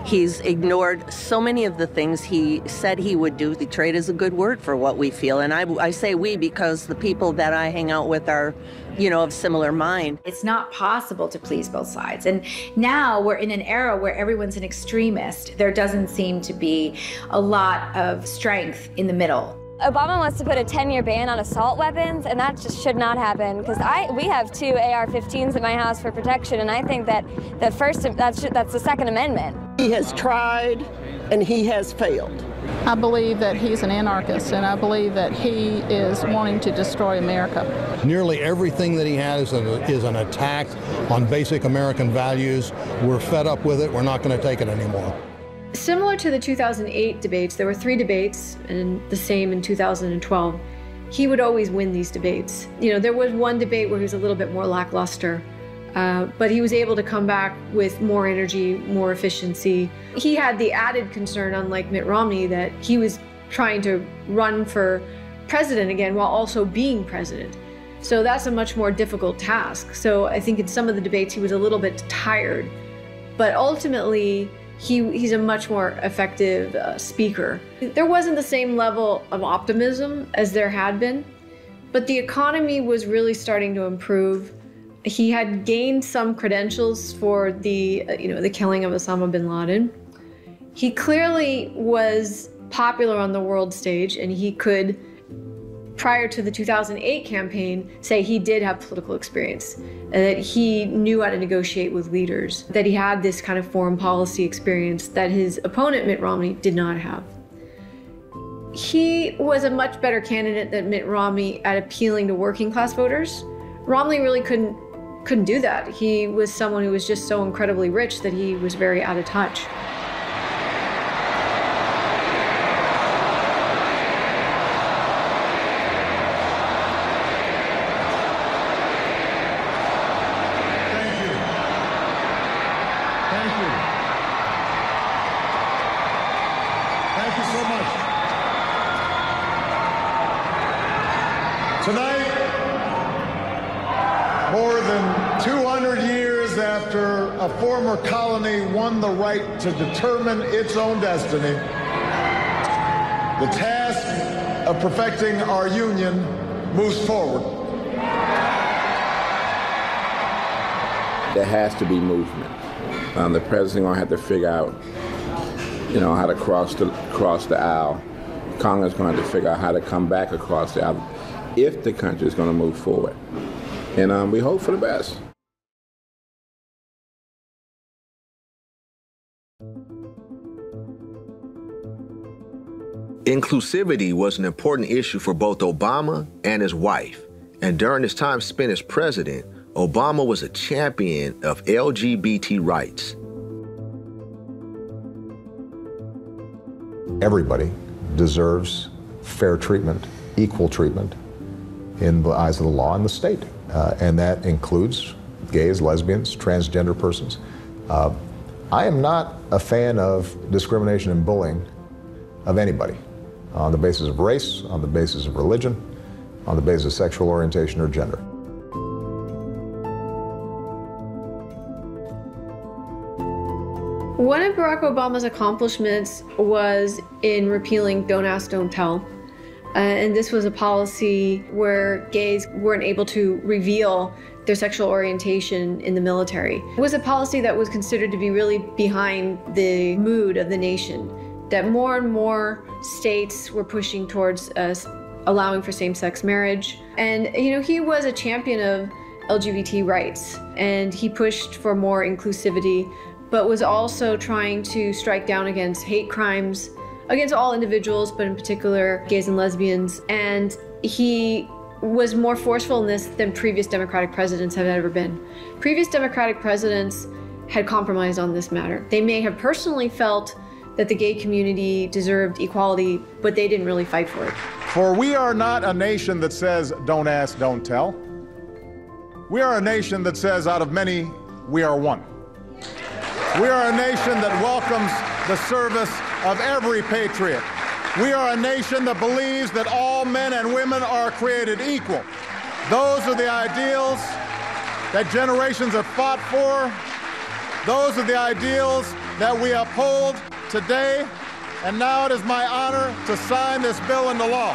He's ignored so many of the things he said he would do. The trade is a good word for what we feel. And I say we because the people that I hang out with are, of similar mind. It's not possible to please both sides. And now we're in an era where everyone's an extremist. There doesn't seem to be a lot of strength in the middle. Obama wants to put a 10-year ban on assault weapons, and that just should not happen, because we have 2 AR-15s at my house for protection, and I think that that's the Second Amendment. He has tried, and he has failed. I believe that he's an anarchist, and I believe that he is wanting to destroy America. Nearly everything that he has is an attack on basic American values. We're fed up with it. We're not going to take it anymore. Similar to the 2008 debates, there were 3 debates, and the same in 2012. He would always win these debates. There was one debate where he was a little bit more lackluster, but he was able to come back with more energy, more efficiency. He had the added concern, unlike Mitt Romney, that he was trying to run for president again while also being president. So that's a much more difficult task. So I think in some of the debates he was a little bit tired, but ultimately, he's a much more effective speaker. There wasn't the same level of optimism as there had been, but the economy was really starting to improve. He had gained some credentials for the killing of Osama bin Laden. He clearly was popular on the world stage, and he could, prior to the 2008 campaign, say he did have political experience, and that he knew how to negotiate with leaders, that he had this kind of foreign policy experience that his opponent, Mitt Romney, did not have. He was a much better candidate than Mitt Romney at appealing to working class voters. Romney really couldn't do that. He was someone who was just so incredibly rich that he was very out of touch. Tonight, more than 200 years after a former colony won the right to determine its own destiny, the task of perfecting our union moves forward. There has to be movement. The president's going to have to figure out, how to cross the aisle. Congress is going to have to figure out how to come back across the aisle if the country is going to move forward. And we hope for the best. Inclusivity was an important issue for both Obama and his wife. And during his time spent as president, Obama was a champion of LGBT rights. Everybody deserves fair treatment, equal treatment in the eyes of the law and the state. And that includes gays, lesbians, transgender persons. I am not a fan of discrimination and bullying of anybody on the basis of race, on the basis of religion, on the basis of sexual orientation or gender. One of Barack Obama's accomplishments was in repealing Don't Ask, Don't Tell. And this was a policy where gays weren't able to reveal their sexual orientation in the military. It was a policy that was considered to be really behind the mood of the nation, that more and more states were pushing towards allowing for same-sex marriage. And, he was a champion of LGBT rights, and he pushed for more inclusivity, but was also trying to strike down against hate crimes, against all individuals, but in particular gays and lesbians. And he was more forceful in this than previous Democratic presidents have ever been. Previous Democratic presidents had compromised on this matter. They may have personally felt that the gay community deserved equality, but they didn't really fight for it. For we are not a nation that says, don't ask, don't tell. We are a nation that says, out of many, we are one. We are a nation that welcomes the service of every patriot. We are a nation that believes that all men and women are created equal. Those are the ideals that generations have fought for. Those are the ideals that we uphold today, and now it is my honor to sign this bill into law.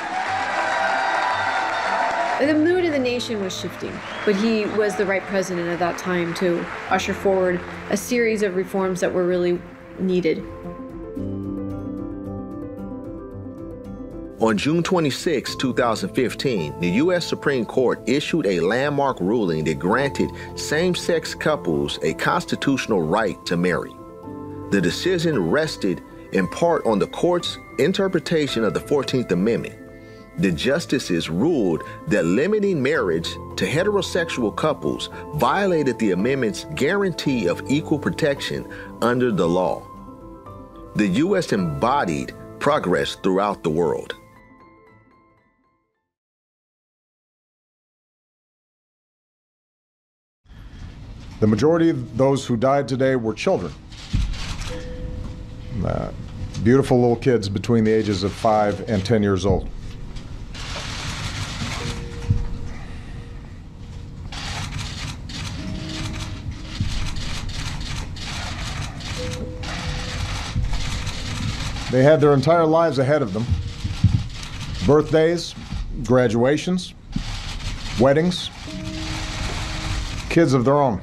The mood of the nation was shifting, but he was the right president at that time to usher forward a series of reforms that were really needed. On June 26, 2015, the U.S. Supreme Court issued a landmark ruling that granted same-sex couples a constitutional right to marry. The decision rested in part on the court's interpretation of the 14th Amendment. The justices ruled that limiting marriage to heterosexual couples violated the amendment's guarantee of equal protection under the law. The U.S. embodied progress throughout the world. The majority of those who died today were children. Beautiful little kids between the ages of 5 and 10 years old. They had their entire lives ahead of them. Birthdays, graduations, weddings, kids of their own.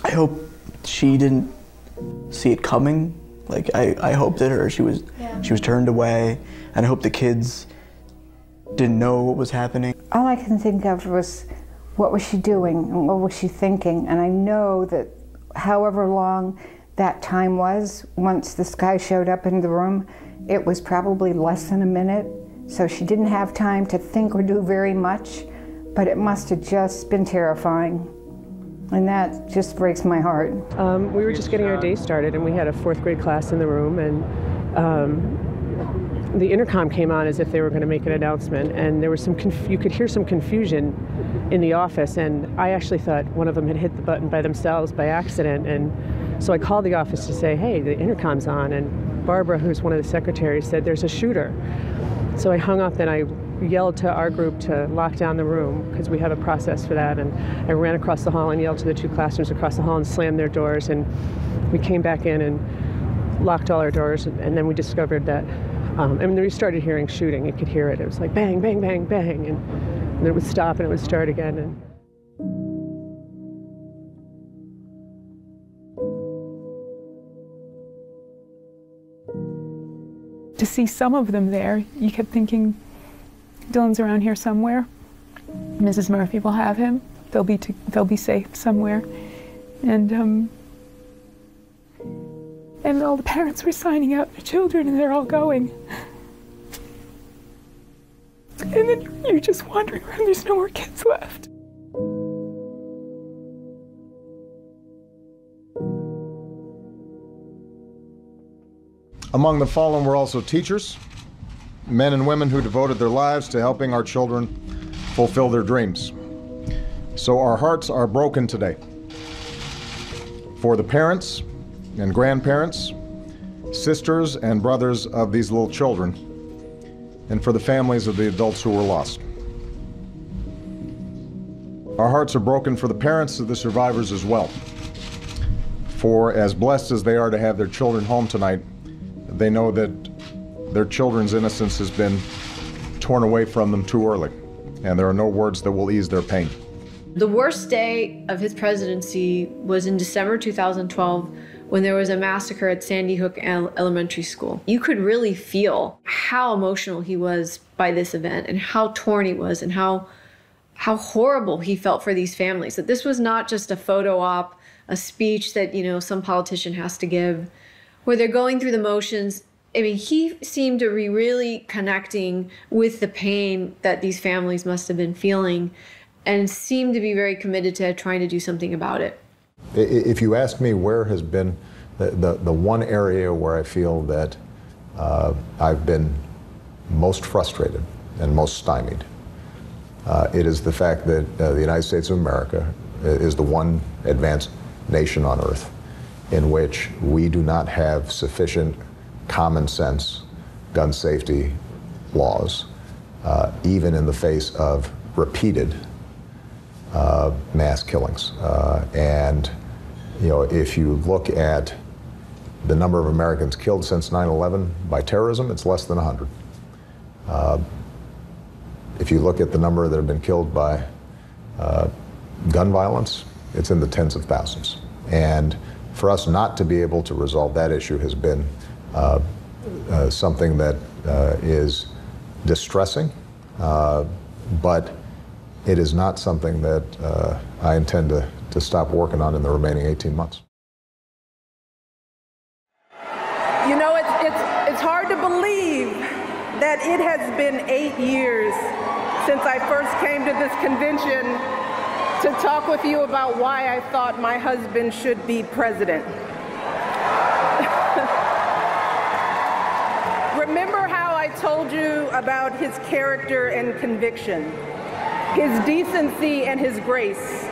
I hope she didn't see it coming. Like I hope that she was turned away, and I hope the kids didn't know what was happening. All I can think of was, what was she doing and what was she thinking? And I know that however long that time was, once this guy showed up in the room, it was probably less than a minute. So she didn't have time to think or do very much, but it must have just been terrifying. And that just breaks my heart. We were just getting our day started, and we had a 4th grade class in the room, and the intercom came on as if they were going to make an announcement, and there was you could hear some confusion in the office, and I actually thought one of them had hit the button by themselves by accident, and so I called the office to say, hey, the intercom's on, and Barbara, who's one of the secretaries, said there's a shooter. So I hung up and I yelled to our group to lock down the room, because we have a process for that, and I ran across the hall and yelled to the 2 classrooms across the hall and slammed their doors, and we came back in and locked all our doors, and then we discovered that, and then we started hearing shooting. You could hear it. It was like bang, bang, bang, bang, and then it would stop and it would start again. And to see some of them there, you kept thinking, Dylan's around here somewhere. Mrs. Murphy will have him. They'll be safe somewhere. And all the parents were signing out their children, and they're all going. And then you're just wandering around, there's no more kids left. Among the fallen were also teachers, men and women who devoted their lives to helping our children fulfill their dreams. So our hearts are broken today for the parents and grandparents, sisters and brothers of these little children, and for the families of the adults who were lost. Our hearts are broken for the parents of the survivors as well. For as blessed as they are to have their children home tonight, they know that their children's innocence has been torn away from them too early, and there are no words that will ease their pain. The worst day of his presidency was in December 2012, when there was a massacre at Sandy Hook Elementary School. You could really feel how emotional he was by this event, and how torn he was, and how horrible he felt for these families. That this was not just a photo op, a speech that, some politician has to give, where they're going through the motions. I mean, he seemed to be really connecting with the pain that these families must have been feeling, and seemed to be very committed to trying to do something about it. If you ask me where has been the one area where I feel that I've been most frustrated and most stymied, it is the fact that the United States of America is the one advanced nation on earth in which we do not have sufficient common sense gun safety laws, even in the face of repeated mass killings. And if you look at the number of Americans killed since 9/11 by terrorism, it's less than 100. If you look at the number that have been killed by gun violence, it's in the tens of thousands. And for us not to be able to resolve that issue has been something that is distressing, but it is not something that I intend to stop working on in the remaining 18 months. You know, it's hard to believe that it has been 8 years since I first came to this convention to talk with you about why I thought my husband should be president. Remember how I told you about his character and conviction, his decency and his grace,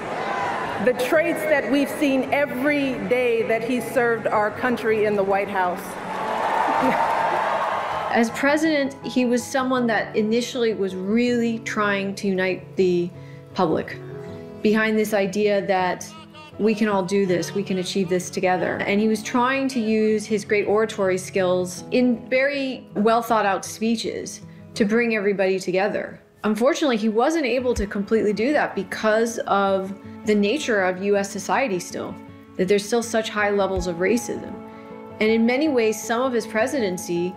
the traits that we've seen every day that he served our country in the White House. As president, he was someone that initially was really trying to unite the public behind this idea that we can all do this, we can achieve this together. And he was trying to use his great oratory skills in very well thought out speeches to bring everybody together. Unfortunately, he wasn't able to completely do that because of the nature of US society still, that there's still such high levels of racism. And in many ways, some of his presidency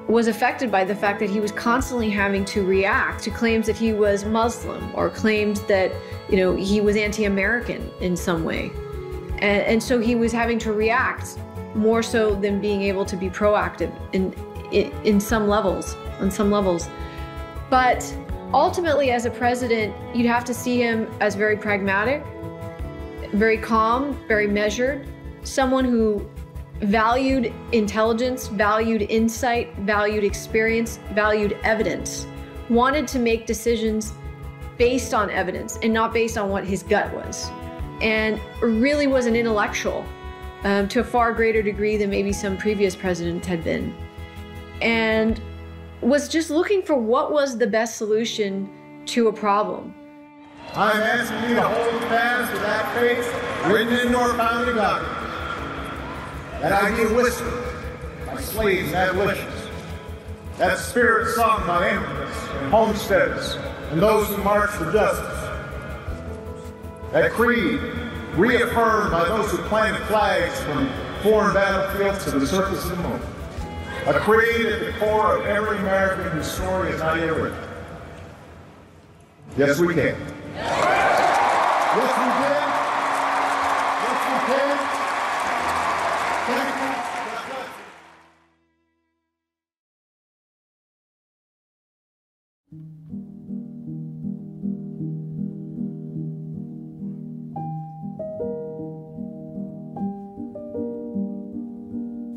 was affected by the fact that he was constantly having to react to claims that he was Muslim or claims that, he was anti-American in some way. And so he was having to react more so than being able to be proactive in some levels, on some levels. But ultimately, as a president, you'd have to see him as very pragmatic, very calm, very measured, someone who valued intelligence, valued insight, valued experience, valued evidence, wanted to make decisions based on evidence and not based on what his gut was, and really was an intellectual to a far greater degree than maybe some previous presidents had been, and was just looking for what was the best solution to a problem. I am asking you to hold fast to that faith written into our founding document. That idea whispered by slaves and abolitions, that spirit sung by immigrants and homesteaders and those who marched for justice, that creed reaffirmed by those who planted flags from foreign battlefields to the surface of the moon, a creed at the core of every American whose story is not yet written. Yes, we can. Yes, we can. Yes, we can.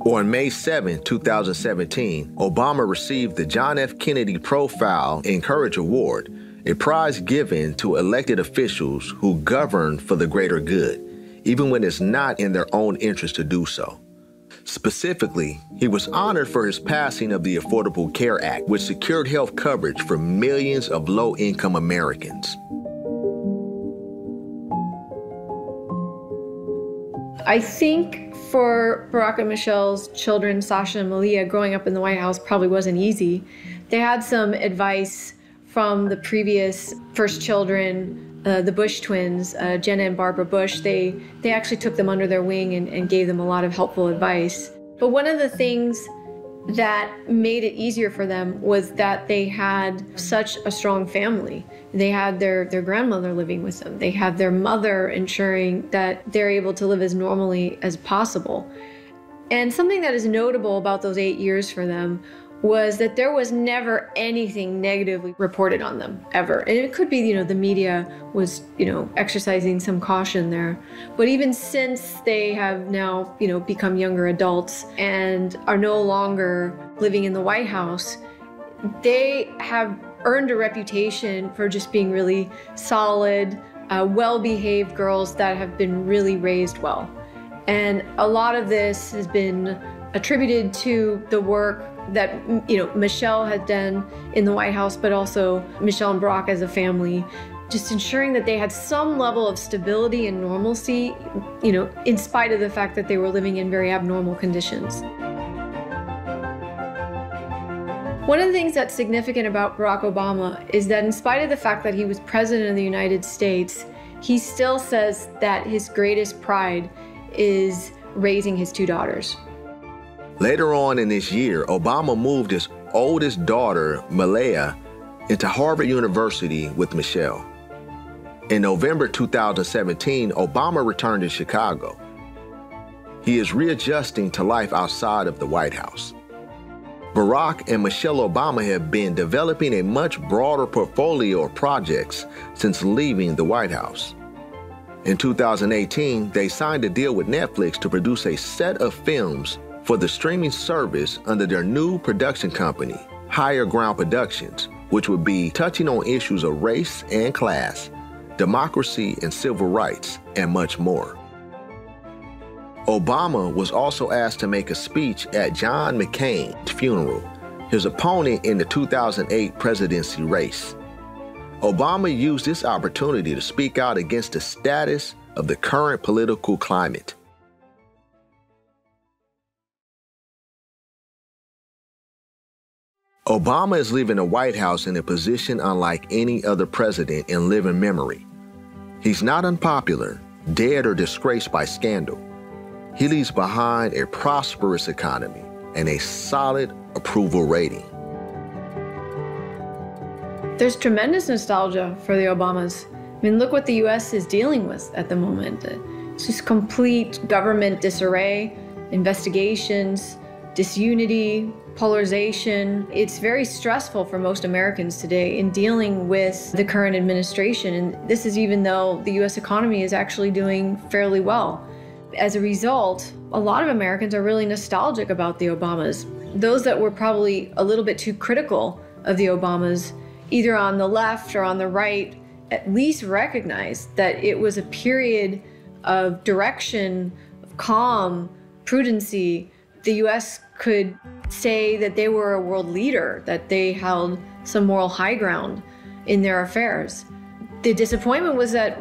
On May 7, 2017, Obama received the John F. Kennedy Profile in Courage Award, a prize given to elected officials who govern for the greater good, even when it's not in their own interest to do so. Specifically, he was honored for his passing of the Affordable Care Act, which secured health coverage for millions of low-income Americans. I think for Barack and Michelle's children, Sasha and Malia, growing up in the White House probably wasn't easy. They had some advice from the previous first children, the Bush twins, Jenna and Barbara Bush. They actually took them under their wing and gave them a lot of helpful advice. But one of the things that made it easier for them was that they had such a strong family. They had their grandmother living with them. They had their mother ensuring that they're able to live as normally as possible. And something that is notable about those 8 years for them was that there was never anything negatively reported on them, ever. And it could be, the media was, exercising some caution there. But even since they have now, become younger adults and are no longer living in the White House, they have earned a reputation for just being really solid, well-behaved girls that have been really raised well. And a lot of this has been attributed to the work that Michelle had done in the White House, but also Michelle and Barack as a family, just ensuring that they had some level of stability and normalcy, you know, in spite of the fact that they were living in very abnormal conditions. One of the things that's significant about Barack Obama is that in spite of the fact that he was president of the United States, he still says that his greatest pride is raising his two daughters. Later on in this year, Obama moved his oldest daughter, Malaya, into Harvard University with Michelle. In November 2017, Obama returned to Chicago. He is readjusting to life outside of the White House. Barack and Michelle Obama have been developing a much broader portfolio of projects since leaving the White House. In 2018, they signed a deal with Netflix to produce a set of films for the streaming service under their new production company, Higher Ground Productions, which would be touching on issues of race and class, democracy and civil rights, and much more. Obama was also asked to make a speech at John McCain's funeral, his opponent in the 2008 presidency race. Obama used this opportunity to speak out against the status of the current political climate. Obama is leaving the White House in a position unlike any other president in living memory. He's not unpopular, dead, or disgraced by scandal. He leaves behind a prosperous economy and a solid approval rating. There's tremendous nostalgia for the Obamas. I mean, look what the U.S. is dealing with at the moment. It's just complete government disarray, investigations, disunity, polarization. It's very stressful for most Americans today in dealing with the current administration. And this is even though the U.S. economy is actually doing fairly well. As a result, a lot of Americans are really nostalgic about the Obamas. Those that were probably a little bit too critical of the Obamas, either on the left or on the right, at least recognize that it was a period of direction, of calm, prudency. The U.S. could say that they were a world leader, that they held some moral high ground in their affairs. The disappointment was that,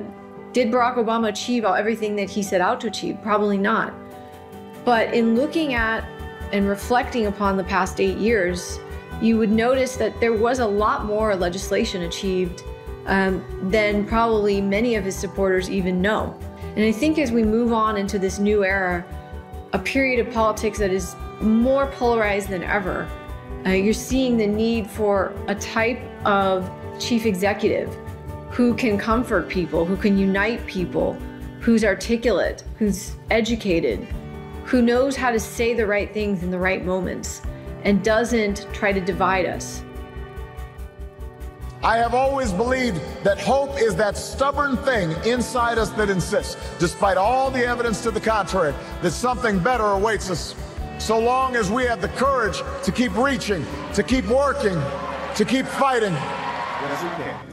did Barack Obama achieve everything that he set out to achieve? Probably not. But in looking at and reflecting upon the past 8 years, you would notice that there was a lot more legislation achieved than probably many of his supporters even know. And I think as we move on into this new era, a period of politics that is more polarized than ever, you're seeing the need for a type of chief executive who can comfort people, who can unite people, who's articulate, who's educated, who knows how to say the right things in the right moments, and doesn't try to divide us. I have always believed that hope is that stubborn thing inside us that insists, despite all the evidence to the contrary, that something better awaits us. So long as we have the courage to keep reaching, to keep working, to keep fighting. Yes, we can.